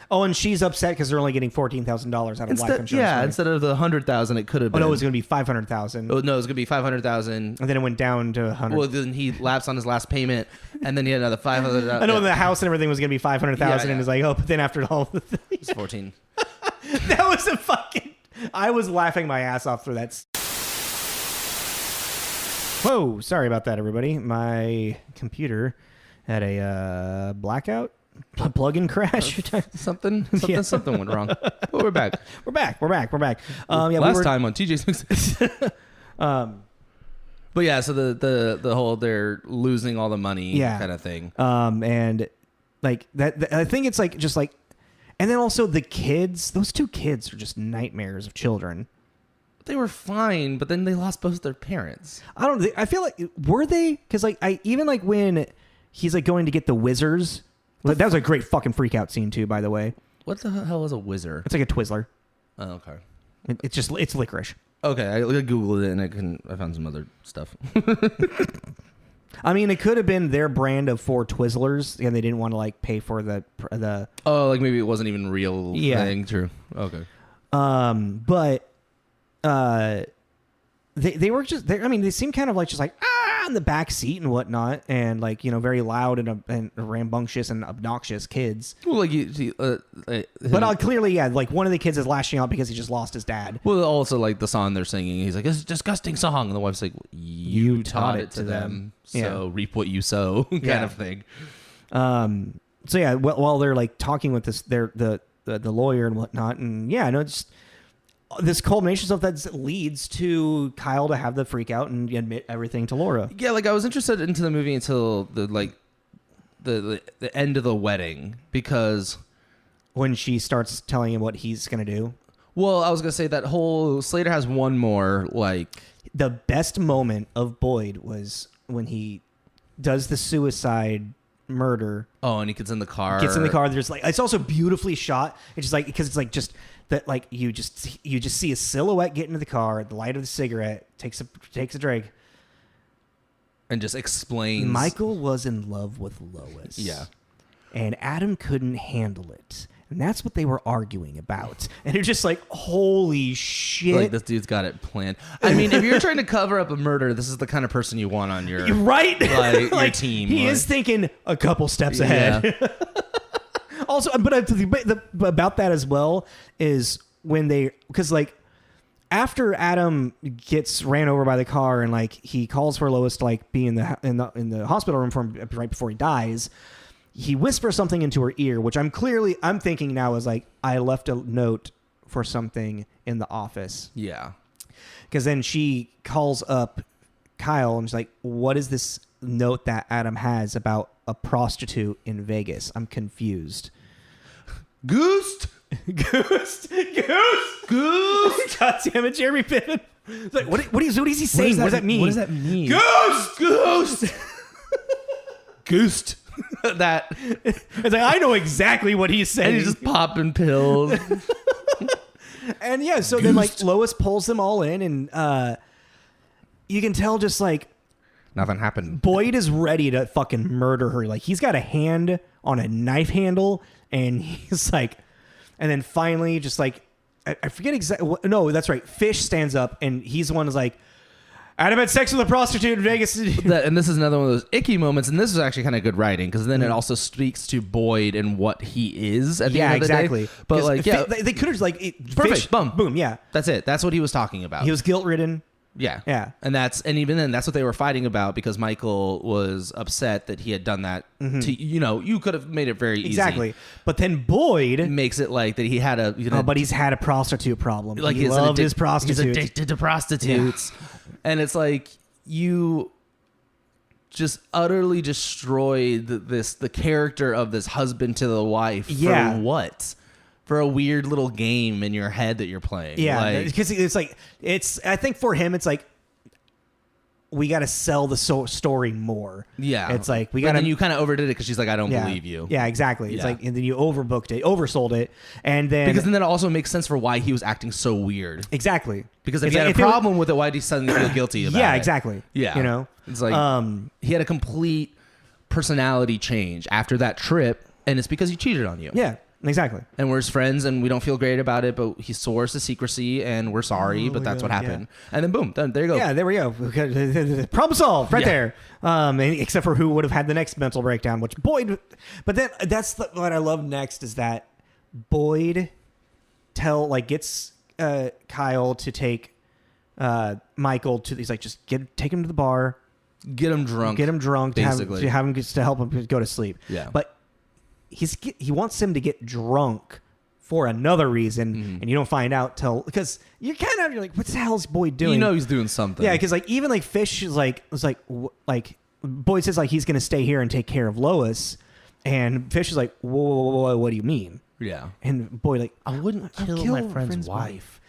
Oh, and she's upset because they're only getting $14,000 out of life insurance. Yeah, money. Instead of the $100,000, it could have been. Oh no, it was going to be $500,000. Oh no, it was going to be $500,000, and then it went down to $100,000. Well, then he lapsed on his last payment, and then he had another $500,000. I know the house and everything was going to be $500,000, and it's like, oh, but then after all, it's 14. That was a fucking. I was laughing my ass off through that. Whoa, sorry about that, everybody. My computer had a blackout. A plug-in crash. Something went wrong. But we're back. We're back. Last time on TJ's. But yeah, so the whole they're losing all the money kind of thing. And like that, I think it's like just like, and then also the kids. Those 2 kids are just nightmares of children. They were fine, but then they lost both their parents. I feel like were they? Because like even like when he's like going to get the wizards. That was a great fucking freak out scene too, by the way. What the hell is a whizzer? It's like a Twizzler. Oh, okay. It's licorice. Okay, I googled it and I found some other stuff. I mean, it could have been their brand of 4 Twizzlers, and they didn't want to like pay for the. Oh, like maybe it wasn't even real thing. True. Okay. But they were just. I mean, they seemed kind of like just like in the back seat and whatnot, and like very loud and rambunctious and obnoxious kids. Well, like but clearly, yeah, like one of the kids is lashing out because he just lost his dad. Well, also like the song they're singing, he's like, "It's a disgusting song," and the wife's like, "You taught it to them, so reap what you sow," kind of thing. So yeah, while they're like talking with the lawyer and whatnot, and just this culmination of that leads to Kyle to have the freak out and admit everything to Laura. Yeah, like I was interested into the movie until the end of the wedding, because when she starts telling him what he's gonna do. Well, I was gonna say that whole Slater has one more like the best moment of Boyd was when he does the suicide murder. Oh, and he gets in the car. There's like it's also beautifully shot. It's just like because it's like just that like you just see a silhouette get into the car, the light of the cigarette, takes a drag, and just explains. Michael was in love with Lois. Yeah, and Adam couldn't handle it. And that's what they were arguing about. And you're just like, holy shit. Like, this dude's got it planned. I mean, if you're trying to cover up a murder, this is the kind of person you want on your, right? Like, like, your team. He is thinking a couple steps ahead. Yeah. Also, but about that as well is when because like, after Adam gets ran over by the car and like he calls for Lois to like be in the hospital room for him right before he dies, he whispers something into her ear, which I'm thinking now is like, I left a note for something in the office. Yeah. Because then she calls up Kyle and she's like, what is this note that Adam has about a prostitute in Vegas? I'm confused. Goose. God damn it, Jeremy Pippen. It's like, what is he saying? What does that mean? What does that mean? Goose. Goose. That it's like I know exactly what he's saying. And he's just popping pills. And yeah, so then like Lois pulls them all in, and you can tell just like nothing happened. Boyd is ready to fucking murder her. Like he's got a hand on a knife handle, and he's like, and then finally, just like I forget exactly. No, that's right. Fish stands up, and he's the one who's like, Adam had sex with a prostitute in Vegas. And this is another one of those icky moments, and this is actually kind of good writing, because then it also speaks to Boyd and what he is at the end of the day. But like, they could have like perfect, Fish, boom, yeah, that's it. That's what he was talking about. He was guilt-ridden. Yeah. And even then, that's what they were fighting about, because Michael was upset that he had done that. To you could have made it very easy. Exactly. But then Boyd makes it like that he had a but he's had a prostitute problem. Like he loved his prostitutes. He's addicted to prostitutes. Yeah. And it's like you just utterly destroyed the character of this husband to the wife. Yeah. For what? For a weird little game in your head that you're playing. Yeah, because I think for him, it's like, we got to sell the story more. Yeah. It's like, and you kind of overdid it because she's like, I don't believe you. Yeah, exactly. It's like, and then you oversold it. And then. Because then that also makes sense for why he was acting so weird. Exactly. Because if he had a problem with it, why did he suddenly feel guilty about it? Yeah, exactly. Yeah. It's like, he had a complete personality change after that trip, and it's because he cheated on you. Yeah. Exactly. And we're his friends, and we don't feel great about it, but he swore us to secrecy, and we're sorry, but that's what happened. Yeah. And then boom, there you go. Yeah, there we go. Problem solved right there. Except for who would have had the next mental breakdown, which Boyd. But then what I love next is that Boyd gets Kyle to take Michael to. He's like, just take him to the bar, get him drunk, basically to have him to help him go to sleep. Yeah, but. He wants him to get drunk for another reason, and you don't find out till because you're like, what the hell is Boyd doing? You know he's doing something. Yeah, because like even like Fish is like Boyd says like he's gonna stay here and take care of Lois, and Fish is like, whoa, what do you mean? Yeah, and Boyd like, I wouldn't kill my friend's wife.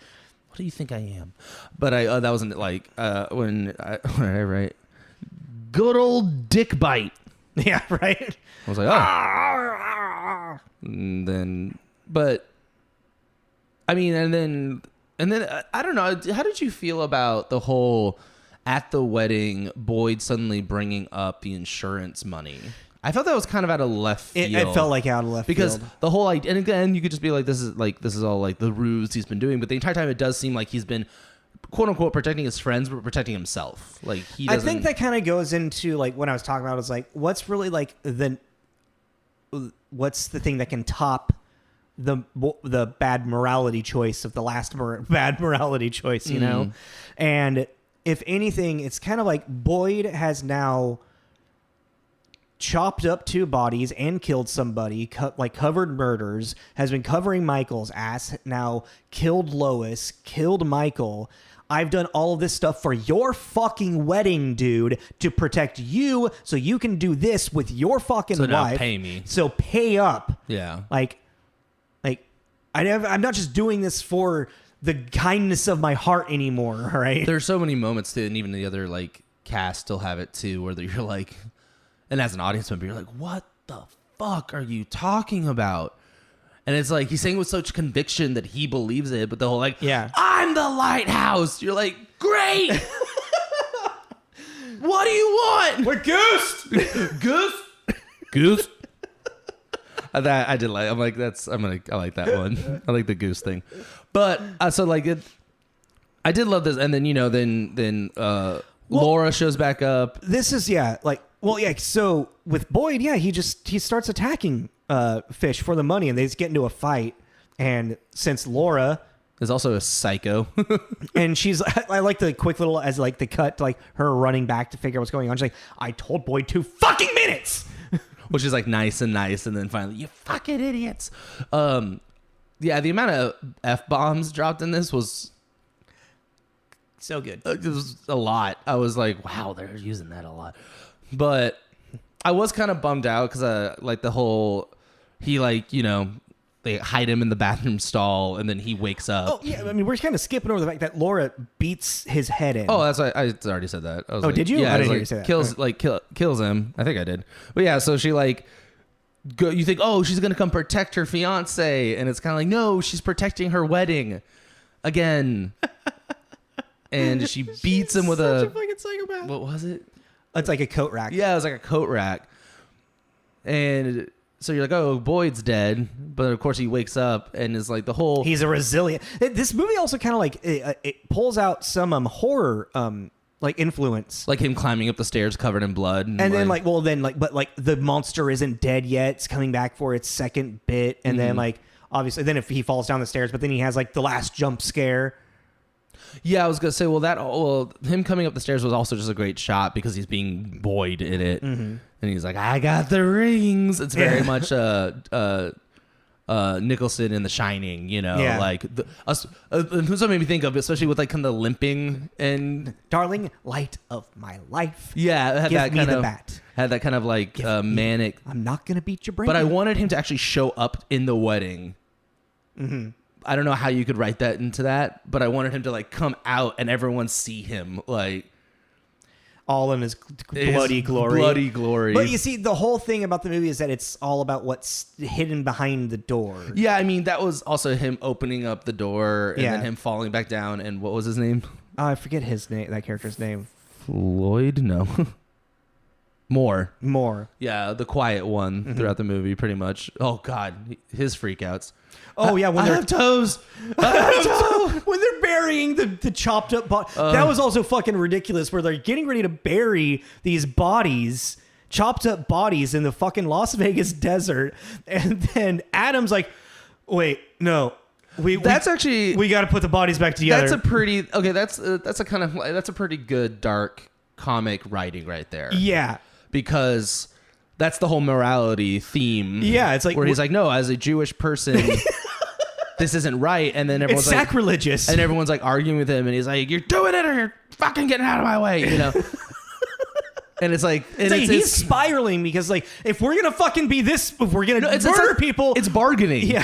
What do you think I am? But that wasn't like when I write good old dick bite. Yeah, right. I was like, oh. And then, but I mean, and then I don't know. How did you feel about the whole at the wedding, Boyd suddenly bringing up the insurance money. I felt that was kind of out of left field. It felt like out of left because field. the whole idea, and again, you could just be like, this is all like the ruse he's been doing. But the entire time, it does seem like he's been, quote unquote, protecting his friends, but protecting himself. Like he doesn't. I think that kind of goes into like what I was talking about. Is like, what's really like what's the thing that can top the bad morality choice of the last bad morality choice, you know? And if anything, it's kind of like Boyd has now chopped up 2 bodies and killed somebody, covered murders, has been covering Michael's ass, now killed Lois, killed Michael. I've done all of this stuff for your fucking wedding, dude, to protect you so you can do this with your fucking wife. Now pay me. So pay up. Yeah. Like I'm not just doing this for the kindness of my heart anymore, right? There's so many moments too, and even the other like cast still have it too, where you're like, and as an audience member, you're like, what the fuck are you talking about? And it's like he's saying with such conviction that he believes it, but the whole like, yeah, I'm the lighthouse. You're like, great. What do you want? We're Goose. Goose. That I did like. I'm like I like that one. I like the goose thing. But so like it, I did love this. And then then Laura shows back up. This is so with Boyd, he starts attacking Fish for the money, and they just get into a fight. And since Laura is also a psycho, and I like the quick little as like the cut to like her running back to figure out what's going on. She's like, I told Boyd 2 fucking minutes. Which is like nice, and then finally, you fucking idiots. Yeah, the amount of F-bombs dropped in this was so good. It was a lot. I was like, wow, they're using that a lot. But I was kind of bummed out because like the whole, he like, they hide him in the bathroom stall, and then he wakes up. Oh, yeah. I mean, we're kind of skipping over the fact that Laura beats his head in. Oh, that's why I already said that. I was did you? Yeah, I didn't hear you say that. Kills him. I think I did. But yeah, so she like, you think, oh, she's going to come protect her fiance. And it's kind of like, no, she's protecting her wedding again. And she beats him with such a fucking psychopath. What was it? It's like a coat rack. Yeah, it was like a coat rack. And so you're like, oh, Boyd's dead. But of course he wakes up and is like the whole... He's a resilient... This movie also kind of like... It pulls out some horror like influence. Like him climbing up the stairs covered in blood. And then but the monster isn't dead yet. It's coming back for its second bit. And then like, obviously, then if he falls down the stairs, but then he has like the last jump scare. Yeah, I was gonna say, him coming up the stairs was also just a great shot because he's being Boyd in it, and he's like, "I got the rings." It's very much Nicholson in The Shining, like that's what made me think of, especially with like kind of the limping and darling, light of my life. Yeah, it had Give that me kind the of bat. Had that kind of like manic. I'm not gonna beat your brain. But I wanted him to actually show up in the wedding. Mm-hmm. I don't know how you could write that into that, but I wanted him to like come out and everyone see him like all in his bloody glory. Bloody glory. But you see, the whole thing about the movie is that it's all about what's hidden behind the door. Yeah, I mean, that was also him opening up the door and then him falling back down. And what was his name? I forget his name. That character's name. Floyd? No. More. Yeah, the quiet one throughout the movie, pretty much. Oh God, his freakouts. Oh yeah, when I have toes. When they're burying the chopped up body. That was also fucking ridiculous. Where they're getting ready to bury these bodies, chopped up bodies in the fucking Las Vegas desert, and then Adam's like, "Wait, no, we got to put the bodies back together." That's a pretty That's a pretty good dark comic writing right there. Yeah, because that's the whole morality theme. Yeah, it's like where he's like, no, as a Jewish person. This isn't right, and then everyone's it's like, sacrilegious, and everyone's like arguing with him, and he's like, "You're doing it, or you're fucking getting out of my way," And it's like, he's spiraling because like if we're gonna fucking be this, if we're gonna murder people, it's bargaining. Yeah,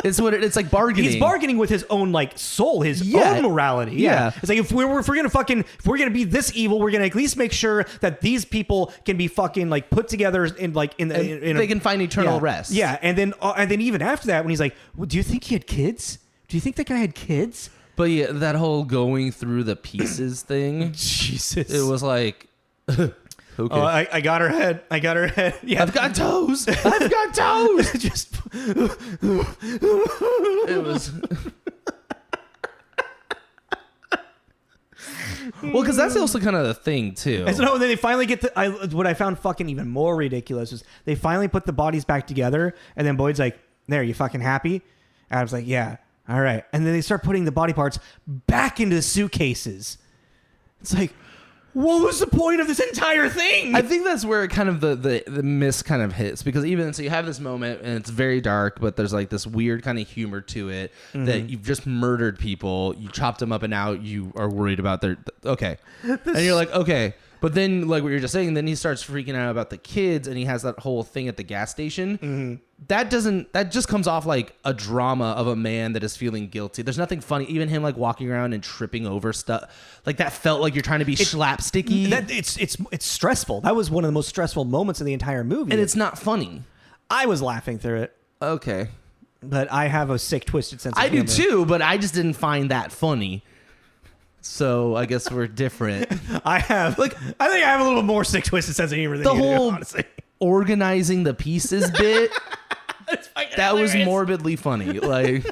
it's like bargaining. He's bargaining with his own like soul, his own morality. Yeah, it's like if we're gonna be this evil, we're gonna at least make sure that these people can be fucking like put together they can find eternal rest. Yeah, and then even after that, when he's like, well, "Do you think he had kids? Do you think that guy had kids?" But yeah, that whole going through the pieces thing. Jesus. It was like, okay. Oh, I got her head. Yeah. I've got toes. I've got toes. Just. It was. Well, because that's also kind of the thing too. And so no, then they finally get what I found fucking even more ridiculous was they finally put the bodies back together, and then Boyd's like, "There, you fucking happy?" Adam's like, "Yeah, all right." And then they start putting the body parts back into the suitcases. It's like, what was the point of this entire thing? I think that's where kind of the miss kind of hits, because even so you have this moment and it's very dark, but there's like this weird kind of humor to it that you've just murdered people, you chopped them up, and now you are worried about their and you're like, okay. But then, like what you're just saying, then he starts freaking out about the kids, and he has that whole thing at the gas station. That just comes off like a drama of a man that is feeling guilty. There's nothing funny. Even him like walking around and tripping over stuff, like that felt like you're trying to be slapsticky. It's stressful. That was one of the most stressful moments in the entire movie. And it's not funny. I was laughing through it. Okay. But I have a sick, twisted sense of I humor. do too, but I just didn't find that funny. So I guess we're different. I think I have a little more sick, twisted sense of humor than The you do, whole honestly. organizing the pieces bit, that was hilarious. morbidly funny. Like,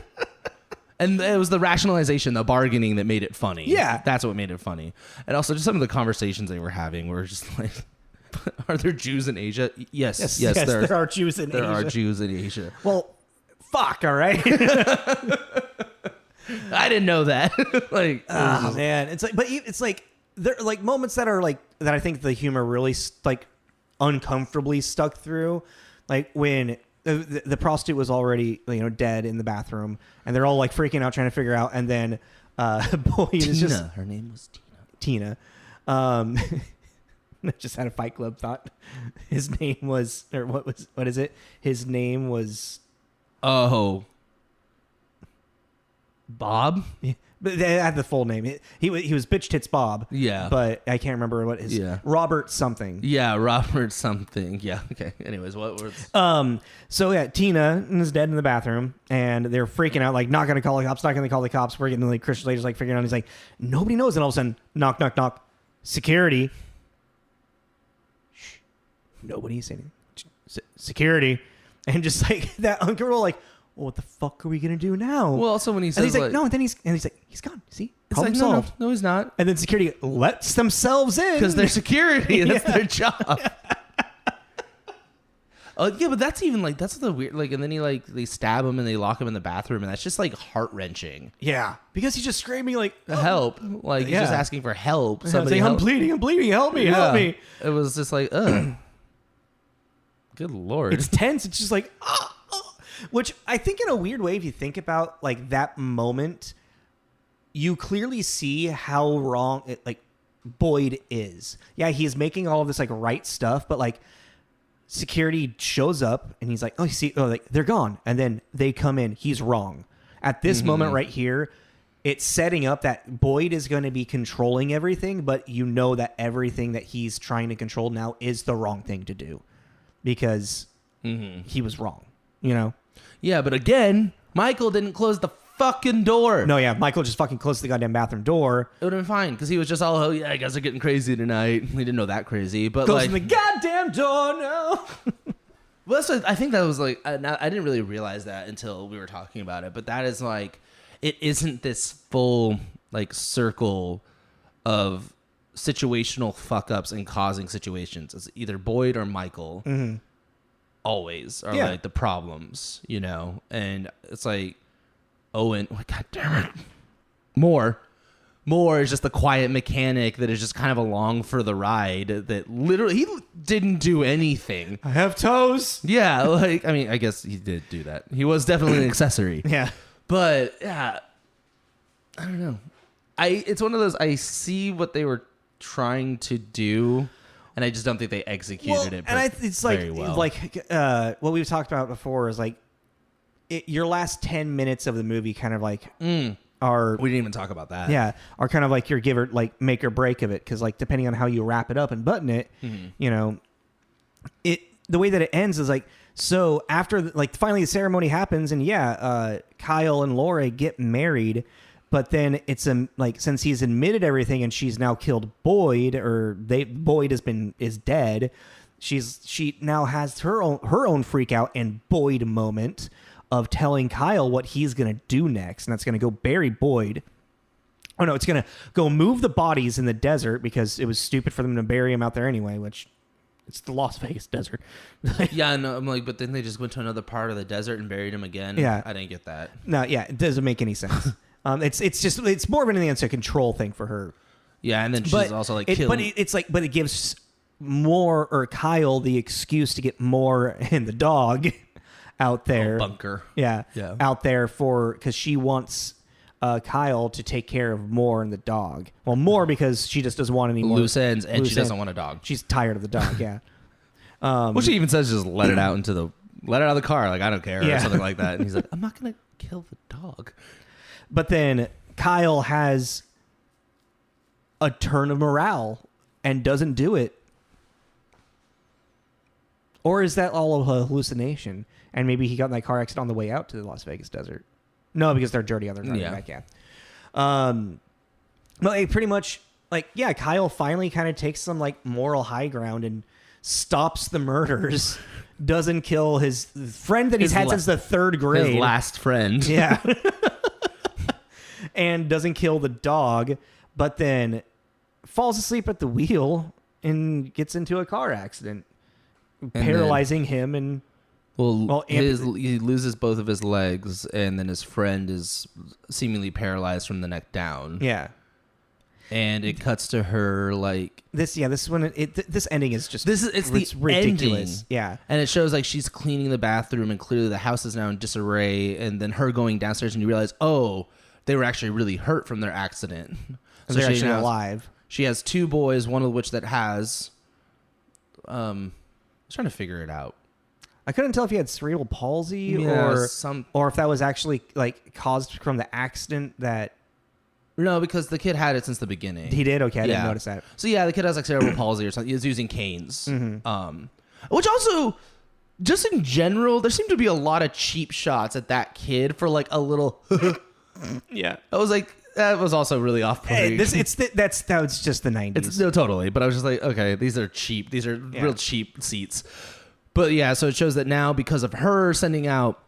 and it was the rationalization, the bargaining that made it funny. Yeah. That's what made it funny. And also just some of the conversations they were having were just like, are there Jews in Asia? Yes, there are Jews in Asia. There are Jews in Asia. Well, fuck, all right? I didn't know that. Like, oh man, it's like there are like moments that are like that. I think the humor really like uncomfortably stuck through, like when the prostitute was already dead in the bathroom, and they're all like freaking out trying to figure out, and then Boyd is just her name was Tina. I just had a Fight Club thought. His name was, or what is it? His name was. Bob? Yeah, but they had the full name. He was Bitch Tits Bob. Yeah. But I can't remember what his... Yeah. Robert something. Yeah, Robert something. Yeah, okay. Anyways, what was... So yeah, Tina is dead in the bathroom, and they're freaking out, like, not going to call the cops, not going to call the cops. We're getting, like, Christian Slater's, like, figuring out. He's like, nobody knows. And all of a sudden, knock, knock, knock. Security. Shh. Nobody saying security. And just, like, that uncomfortable, like... Well, what the fuck are we gonna do now? Well, also when he says, and he's like, no, and then he's like, he's gone. See, it's problem like, solved. No, he's not, and then security lets themselves in because they're security. That's their job. Yeah, but that's even like that's the weird like, and then they stab him and they lock him in the bathroom, and that's just like heart wrenching. Yeah, because he's just screaming like help, like he's just asking for help. Somebody, saying, I'm bleeding, help me, help me. It was just like, ugh. Good Lord, it's tense. It's just like. Which I think in a weird way, if you think about like that moment, you clearly see how wrong Boyd is. Yeah, he's making all of this like right stuff, but like security shows up and he's like, oh, you see, like they're gone. And then they come in. He's wrong. At this moment right here, it's setting up that Boyd is going to be controlling everything, but you know that everything that he's trying to control now is the wrong thing to do because he was wrong, Yeah, but again, Michael didn't close the fucking door. No, yeah, Michael just fucking closed the goddamn bathroom door. It would have been fine, because he was just all, oh, yeah, I guess they're getting crazy tonight. He didn't know that crazy, but closing the goddamn door now. Well, that's what, I think that was like, I didn't really realize that until we were talking about it, but that is like, it isn't this full, like, circle of situational fuck-ups and causing situations. It's either Boyd or Michael. Always are like the problems, and it's like Owen, god damn it, more is just the quiet mechanic that is just kind of along for the ride, that literally he didn't do anything. I have toes. Yeah, like, I mean, I guess he did do that. He was definitely an accessory. Yeah, but yeah, I don't know, it's one of those, I see what they were trying to do, and I just don't think they executed it. And it's like, very well. like what we've talked about before is like your last 10 minutes of the movie kind of like are. We didn't even talk about that. Yeah, are kind of like your give or like make or break of it, because like depending on how you wrap it up and button it, the way that it ends is like, so after like finally the ceremony happens and Kyle and Laura get married. But then it's like, since he's admitted everything and she's now killed Boyd, Boyd is dead. She now has her own freak out and Boyd moment of telling Kyle what he's gonna do next, and that's gonna go bury Boyd. Oh no, it's gonna go move the bodies in the desert because it was stupid for them to bury him out there anyway, which it's the Las Vegas desert. Yeah, no, I'm like, but then they just went to another part of the desert and buried him again. Yeah, I didn't get that. No, yeah, it doesn't make any sense. It's more of anything that's a control thing for her. Yeah, and then she's also like killed. But it gives Kyle the excuse to get more in the dog out there. Bunker. Yeah. Out there because she wants Kyle to take care of Moore and the dog. Well, Moore because she just doesn't want any more loose ends, and she doesn't want a dog. She's tired of the dog. Yeah. Well, she even says just let it out of the car, like I don't care, or something like that. And he's like, I'm not gonna kill the dog. But then Kyle has a turn of morale and doesn't do it. Or is that all a hallucination? And maybe he got in that car accident on the way out to the Las Vegas desert. No, because they're dirty on their driving back. Yeah. But pretty much, Kyle finally kind of takes some moral high ground and stops the murders. Doesn't kill his friend that he's had since the third grade. His last friend. Yeah. And doesn't kill the dog, but then falls asleep at the wheel and gets into a car accident, paralyzing him. And he loses both of his legs, and then his friend is seemingly paralyzed from the neck down. Yeah. And it cuts to her this ending is just it's ridiculous. Ending. Yeah. And it shows she's cleaning the bathroom, and clearly the house is now in disarray, and then her going downstairs, and you realize, oh, they were actually really hurt from their accident. So they're actually alive. She has two boys, one of which that has I was trying to figure it out. I couldn't tell if he had cerebral palsy or if that was actually caused from the accident that. No, because the kid had it since the beginning. He did? Okay, I didn't notice that. So yeah, the kid has cerebral palsy or something. He's using canes. Mm-hmm. Which also, just in general, there seemed to be a lot of cheap shots at that kid for a little. Yeah, I was like, that was also really off-putting. Hey, that was just the 90s. No, totally. But I was just like, okay, these are cheap. These are real cheap seats. But yeah, so it shows that now because of her sending out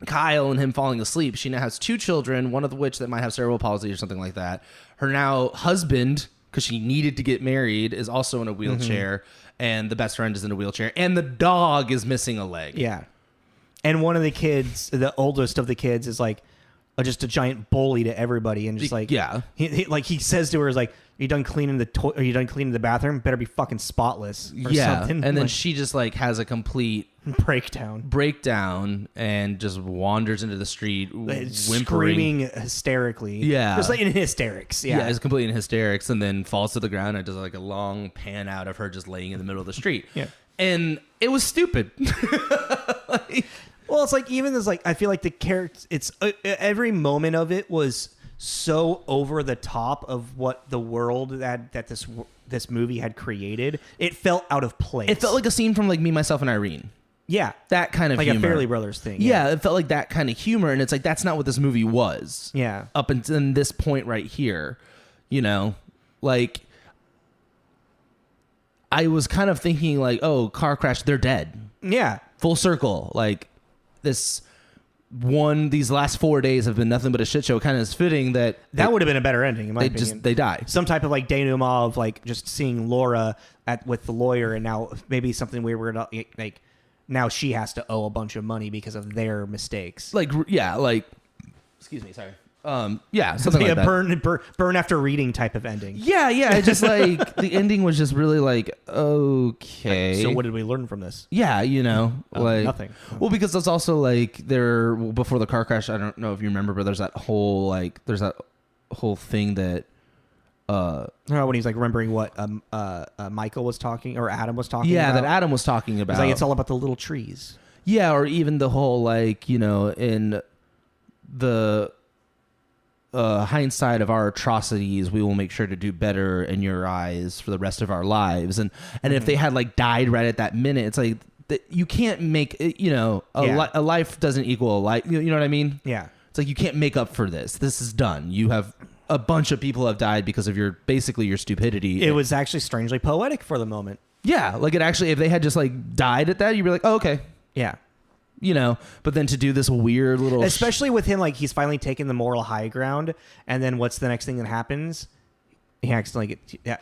Kyle and him falling asleep, she now has two children, one of which that might have cerebral palsy or something like that. Her now husband, because she needed to get married, is also in a wheelchair, and the best friend is in a wheelchair, and the dog is missing a leg. Yeah. And one of the kids, the oldest of the kids, is just a giant bully to everybody, and just he says to her, "Are you done cleaning are you done cleaning the bathroom? Better be fucking spotless." Or something. And then she just has a complete breakdown and just wanders into the street, screaming hysterically. Yeah, just in hysterics. Yeah, it's completely in hysterics, and then falls to the ground. And does a long pan out of her just laying in the middle of the street. Yeah, and it was stupid. Well, it's even as I feel the character. It's every moment of it was so over the top of what the world that this movie had created. It felt out of place. It felt like a scene from Me, Myself, and Irene. Yeah, that kind of humor. A Fairly Brothers thing. Yeah, it felt like that kind of humor, and it's that's not what this movie was. Yeah, up until this point right here, I was kind of thinking oh, car crash, they're dead. Yeah, full circle. These last 4 days have been nothing but a shit show. Kind of is fitting that would have been a better ending in my opinion. They die. Some type of denouement of just seeing Laura with the lawyer, and now maybe something weird now she has to owe a bunch of money because of their mistakes. Excuse me, sorry. Something like that. Burn after reading type of ending. Yeah. Just the ending was just really okay. So what did we learn from this? Yeah, nothing. Well, because that's also there before the car crash. I don't know if you remember, but there's that whole thing that. When he's remembering what Michael was talking or Adam was talking. Yeah, about. That Adam was talking about. It's all about the little trees. Yeah, or even the whole in the. Hindsight of our atrocities, we will make sure to do better in your eyes for the rest of our lives. And if they had died right at that minute, it's you can't make it, a life doesn't equal a life. You know what I mean? Yeah. It's like, you can't make up for this. This is done. You have a bunch of people have died because of your stupidity. It was actually strangely poetic for the moment. Yeah, like, it actually, if they had just like died at that, you'd be like, oh, okay. Yeah. You know, but then to do this weird little... Especially with him, like, he's finally taken the moral high ground, and then what's the next thing that happens? He accidentally gets...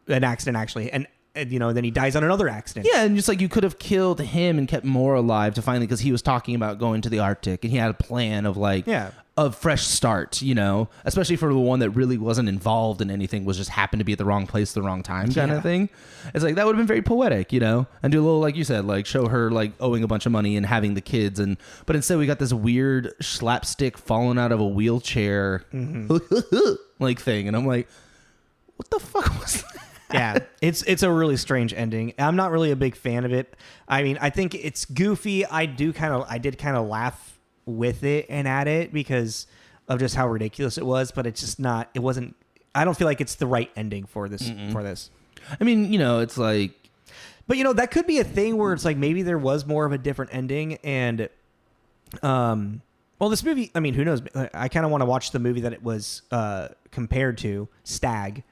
an accident, actually. And you know, then he dies on another accident. Yeah, and just like, you could have killed him and kept Moore alive to finally... Because he was talking about going to the Arctic, and he had a plan of, like... Yeah. A fresh start, you know, especially for the one that really wasn't involved in anything, was just happened to be at the wrong place, the wrong time kind of thing. It's like, that would have been very poetic, you know, and do a little, like you said, like, show her like owing a bunch of money and having the kids. But instead we got this weird slapstick falling out of a wheelchair like thing. And I'm like, what the fuck was that? Yeah, it's a really strange ending. I'm not really a big fan of it. I mean, I think it's goofy. I did kind of laugh with it and at it because of just how ridiculous it was, but it's just not, it wasn't, I don't feel like it's the right ending for this. I mean, you know, it's like, but you know, that could be a thing where it's like, maybe there was more of a different ending. And well, this movie, I mean, who knows? I kind of want to watch the movie that it was compared to, Stag.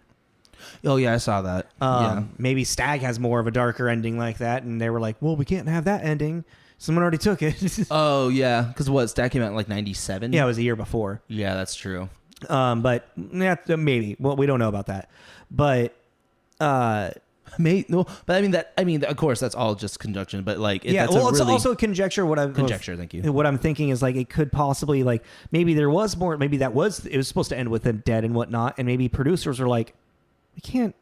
Oh yeah, I saw that. Maybe Stag has more of a darker ending like that, and they were like, well, we can't have that ending. Someone already took it. Oh, yeah. Because what, Stack came out in like 97? Yeah, it was a year before. Yeah, that's true. But yeah, maybe. Well, we don't know about that. But but I mean, of course, that's all just conjecture. But like, it's also conjecture. Conjecture. Thank you. What I'm thinking is like, it could possibly, like, maybe there was more. Maybe it was supposed to end with them dead and whatnot. And maybe producers were like, we can't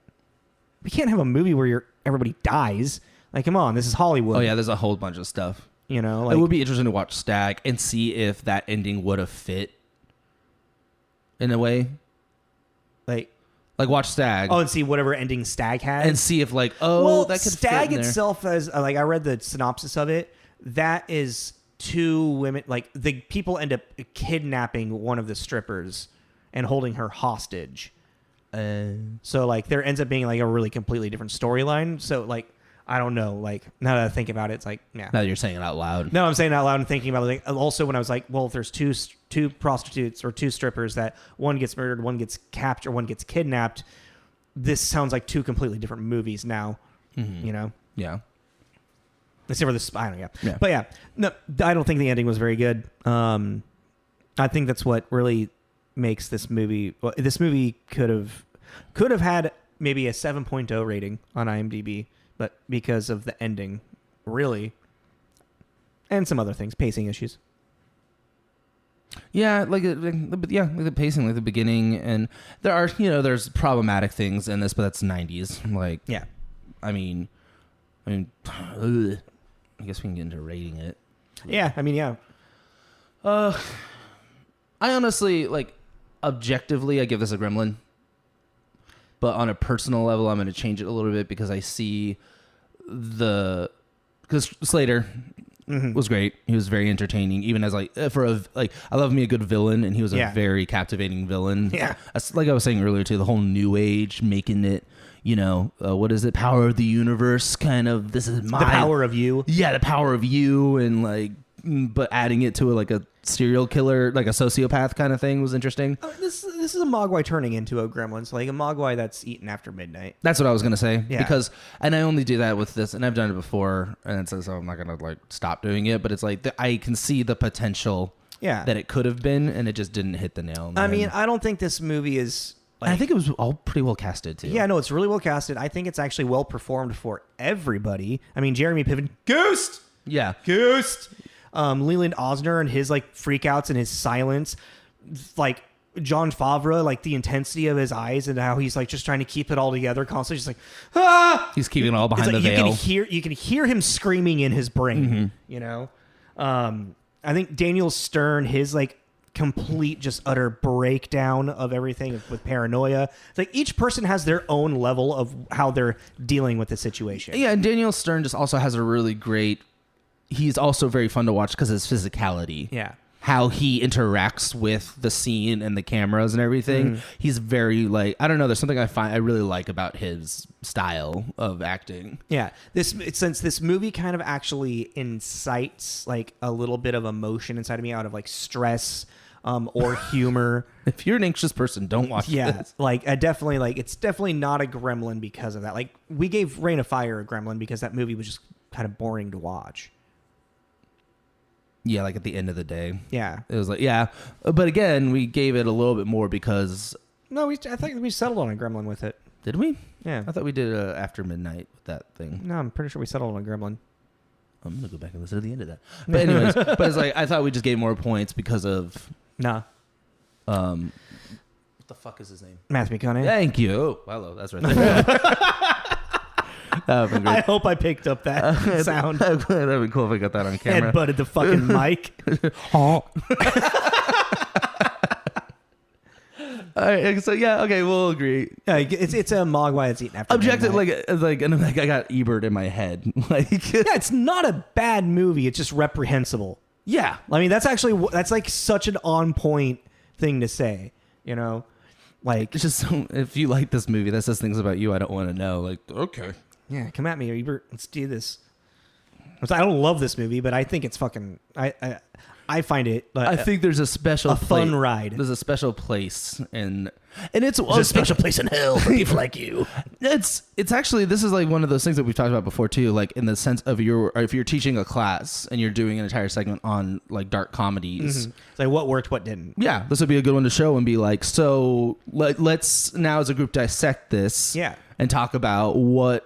have a movie where everybody dies. Like, come on, this is Hollywood. Oh yeah, there's a whole bunch of stuff. You know, like, it would be interesting to watch Stag and see if that ending would have fit in a way. Like watch Stag. Oh, and see whatever ending Stag has, and see if like, that could Stag fit in itself as like, I read the synopsis of it. That is two women, like, the people end up kidnapping one of the strippers and holding her hostage. So like, there ends up being like a really completely different storyline. So like, I don't know. Like, now that I think about it, it's like, yeah. Now that you're saying it out loud. No, I'm saying it out loud and thinking about it. Like, also, when I was like, well, if there's two prostitutes or two strippers that one gets murdered, one gets captured, one gets kidnapped, this sounds like two completely different movies now. Mm-hmm. You know? Yeah. Except for this, I don't know. Yeah. But yeah, no, I don't think the ending was very good. I think that's what really makes this movie. Well, this movie could have had maybe a 7.0 rating on IMDb. But because of the ending, really, and some other things, pacing issues. Yeah, like the pacing, like the beginning, and there's problematic things in this, but that's 90s. Like, yeah, I mean, I guess we can get into rating it. Yeah, I mean, yeah. I honestly, like, objectively, I give this a Gremlin. But on a personal level, I'm going to change it a little bit because I see because Slater was great. He was very entertaining, even as I love me a good villain, and he was a very captivating villain. Yeah, like I was saying earlier too, the whole new age, making it, what is it? Power of the universe, kind of. This is my the power of you. Yeah, the power of you, and like, but adding it to like a serial killer, like a sociopath kind of thing was interesting. This is a Mogwai turning into a Gremlin. So like a Mogwai that's eaten after midnight. That's what I was gonna say. Yeah. Because, and I only do that with this, and I've done it before, and so I'm not gonna like stop doing it. But it's like I can see the potential. Yeah. That it could have been, and it just didn't hit the nail on the head. mean, I don't think this movie is. Like, I think it was all pretty well casted too. Yeah, no, it's really well casted. I think it's actually well performed for everybody. I mean, Jeremy Pippen, Ghost. Yeah, Ghost. Leland Osner and his like freakouts and his silence, like John Favreau, like the intensity of his eyes and how he's like just trying to keep it all together constantly, just like he's keeping it all behind the veil. You can hear him screaming in his brain. Mm-hmm. I think Daniel Stern, his like complete just utter breakdown of everything with paranoia. It's like each person has their own level of how they're dealing with the situation. Yeah, and Daniel Stern just also has a really great. He's also very fun to watch because of his physicality. Yeah. how he interacts with the scene and the cameras and everything. He's very like, I don't know, there's something I really like about his style of acting. Yeah, since this movie kind of actually incites like a little bit of emotion inside of me out of like stress or humor. If you're an anxious person, don't watch this. Like I definitely like it's definitely not a Gremlin because of that. Like we gave Reign of Fire a Gremlin because that movie was just kind of boring to watch. Yeah, like at the end of the day. Yeah. It was like, yeah. But again, we gave it a little bit more because... No, I think we settled on a Gremlin with it. Did we? Yeah. I thought we did After Midnight with that thing. No, I'm pretty sure we settled on a Gremlin. I'm going to go back and listen to the end of that. But anyways, but it's like, I thought we just gave more points because of... Nah. What the fuck is his name? Matthew McConaughey. Thank you. Oh, hello. That's right there. That would've been great. I hope I picked up that sound. That'd be cool if I got that on camera. Head butted the fucking mic. All right, so yeah, okay, we'll agree. Yeah, it's a Mogwai that's eaten after Objective, midnight. and I got Ebert in my head. Like, yeah, it's not a bad movie. It's just reprehensible. yeah, I mean, that's like such an on point thing to say. You know, like it's just so, if you like this movie, that says things about you I don't want to know. Like, okay, yeah, come at me, Ebert. Let's do this. I don't love this movie, but I think it's fucking. I find it. I think there's a special fun ride. There's a special place, and it's a special place in hell for people like you. It's actually, this is like one of those things that we've talked about before too. Like in the sense of if you're teaching a class and you're doing an entire segment on like dark comedies, It's like what worked, what didn't. yeah, this would be a good one to show and be like, so let's now as a group dissect this, Yeah. and talk about what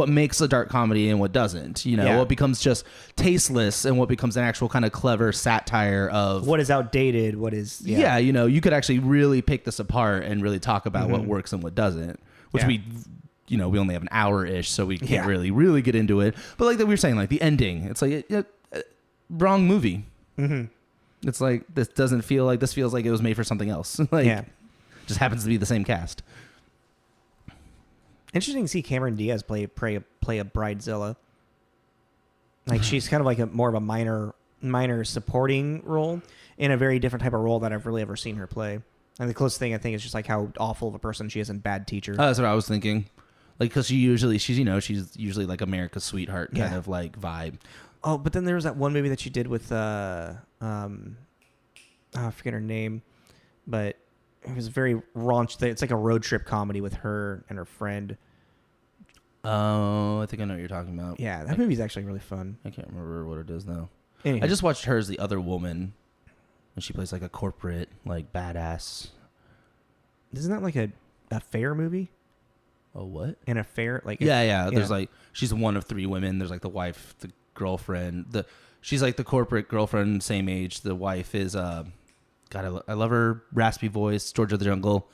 makes a dark comedy and what doesn't, you know, Yeah. what becomes just tasteless and what becomes an actual kind of clever satire of What is outdated? What is yeah, you know, you could actually really pick this apart and really talk about what works and what doesn't, which Yeah. we only have an hour-ish, so we can't Yeah. really get into it. But like that we were saying, like the ending, it's like wrong movie. It's like this doesn't feel like, this feels like it was made for something else. Like, Yeah. just happens to be the same cast. Interesting to see Cameron Diaz play a bridezilla. Like she's kind of like more of a minor supporting role in a very different type of role that I've really ever seen her play. And the closest thing I think is just like how awful of a person she is in Bad Teacher. Oh, that's what I was thinking. Like, because she's usually like America's sweetheart kind Yeah. of like vibe. Oh, but then there was that one movie that she did with I forget her name, but it was very raunchy. It's like a road trip comedy with her and her friend. Oh, I think I know what you're talking about. Yeah, that movie's actually really fun. I can't remember what it is now. Anywho. I just watched her as the other woman, and she plays like a corporate, like badass. Isn't that like a fair movie? Oh, what? An affair, like Yeah. There's like, she's one of three women. There's like the wife, the girlfriend. She's like the corporate girlfriend, same age. The wife is God, I love her raspy voice. George of the Jungle.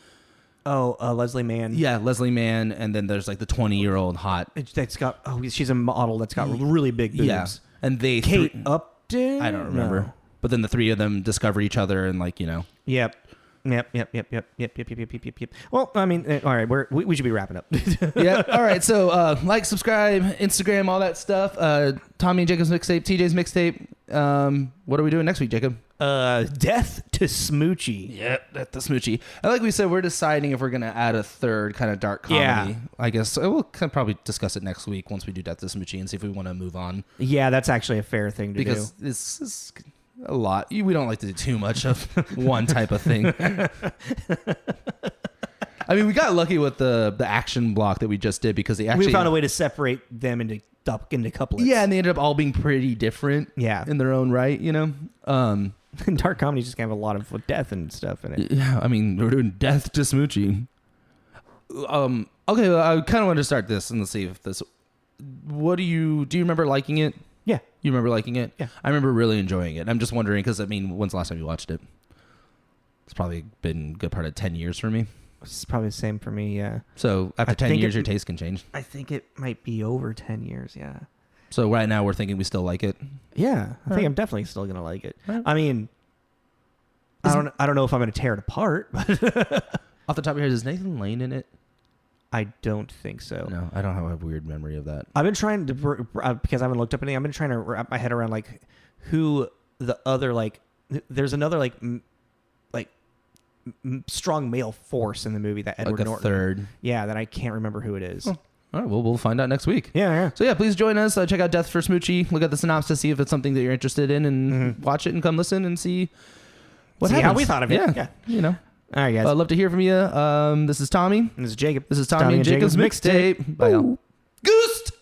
Oh, Leslie Mann. Yeah, Leslie Mann, and then there's like the 20-year-old hot. That's got. Oh, she's a model that's got really big boobs. Yeah, and they Kate Upton. I don't remember. No. But then the three of them discover each other and like, you know. Yep. Well, I mean, all right, we should be wrapping up. Yeah. All right. So like, subscribe, Instagram, all that stuff. Tommy and Jacob's mixtape, TJ's mixtape. What are we doing next week, Jacob? Death to Smoochie. Yeah, that's the Smoochie. And like we said, we're deciding if we're gonna add a third kind of dark comedy. Yeah. I guess we'll probably discuss it next week once we do Death to Smoochie and see if we want to move on. Yeah, that's actually a fair thing to do. Because this is a lot. We don't like to do too much of one type of thing. I mean, we got lucky with the action block that we just did because we found a way to separate them into couplets. Yeah, and they ended up all being pretty different. Yeah. In their own right, you know. Dark comedy just kind of a lot of death and stuff in it. Yeah, I mean, we're doing Death to Smoochie. Okay, well, I kind of want to start this and let's see if this. Do you remember liking it? Yeah. You remember liking it? Yeah. I remember really enjoying it. I'm just wondering because I mean, when's the last time you watched it? It's probably been a good part of 10 years for me. It's probably the same for me. Yeah. So after 10 years, your taste can change. I think it might be over 10 years. Yeah. So right now we're thinking we still like it. Yeah, I think I'm definitely still gonna like it. I mean, I don't know if I'm gonna tear it apart, but Off the top of your head, is Nathan Lane in it? I don't think so. No, I don't have a weird memory of that. I've been trying to because I haven't looked up anything. I've been trying to wrap my head around like who the other like there's another strong male force in the movie that Edward like a Norton. third. Yeah, that I can't remember who it is. Oh. All right, well, we'll find out next week. Yeah. So yeah, please join us. Check out Death for Smoochie. Look at the synopsis, see if it's something that you're interested in, and watch it and come listen and see what happens. How we thought of it. Yeah, you know. All right, guys. I'd love to hear from you. This is Tommy. This is Jacob. This is Tommy and Jacob's mixtape. Bye, y'all. Goose!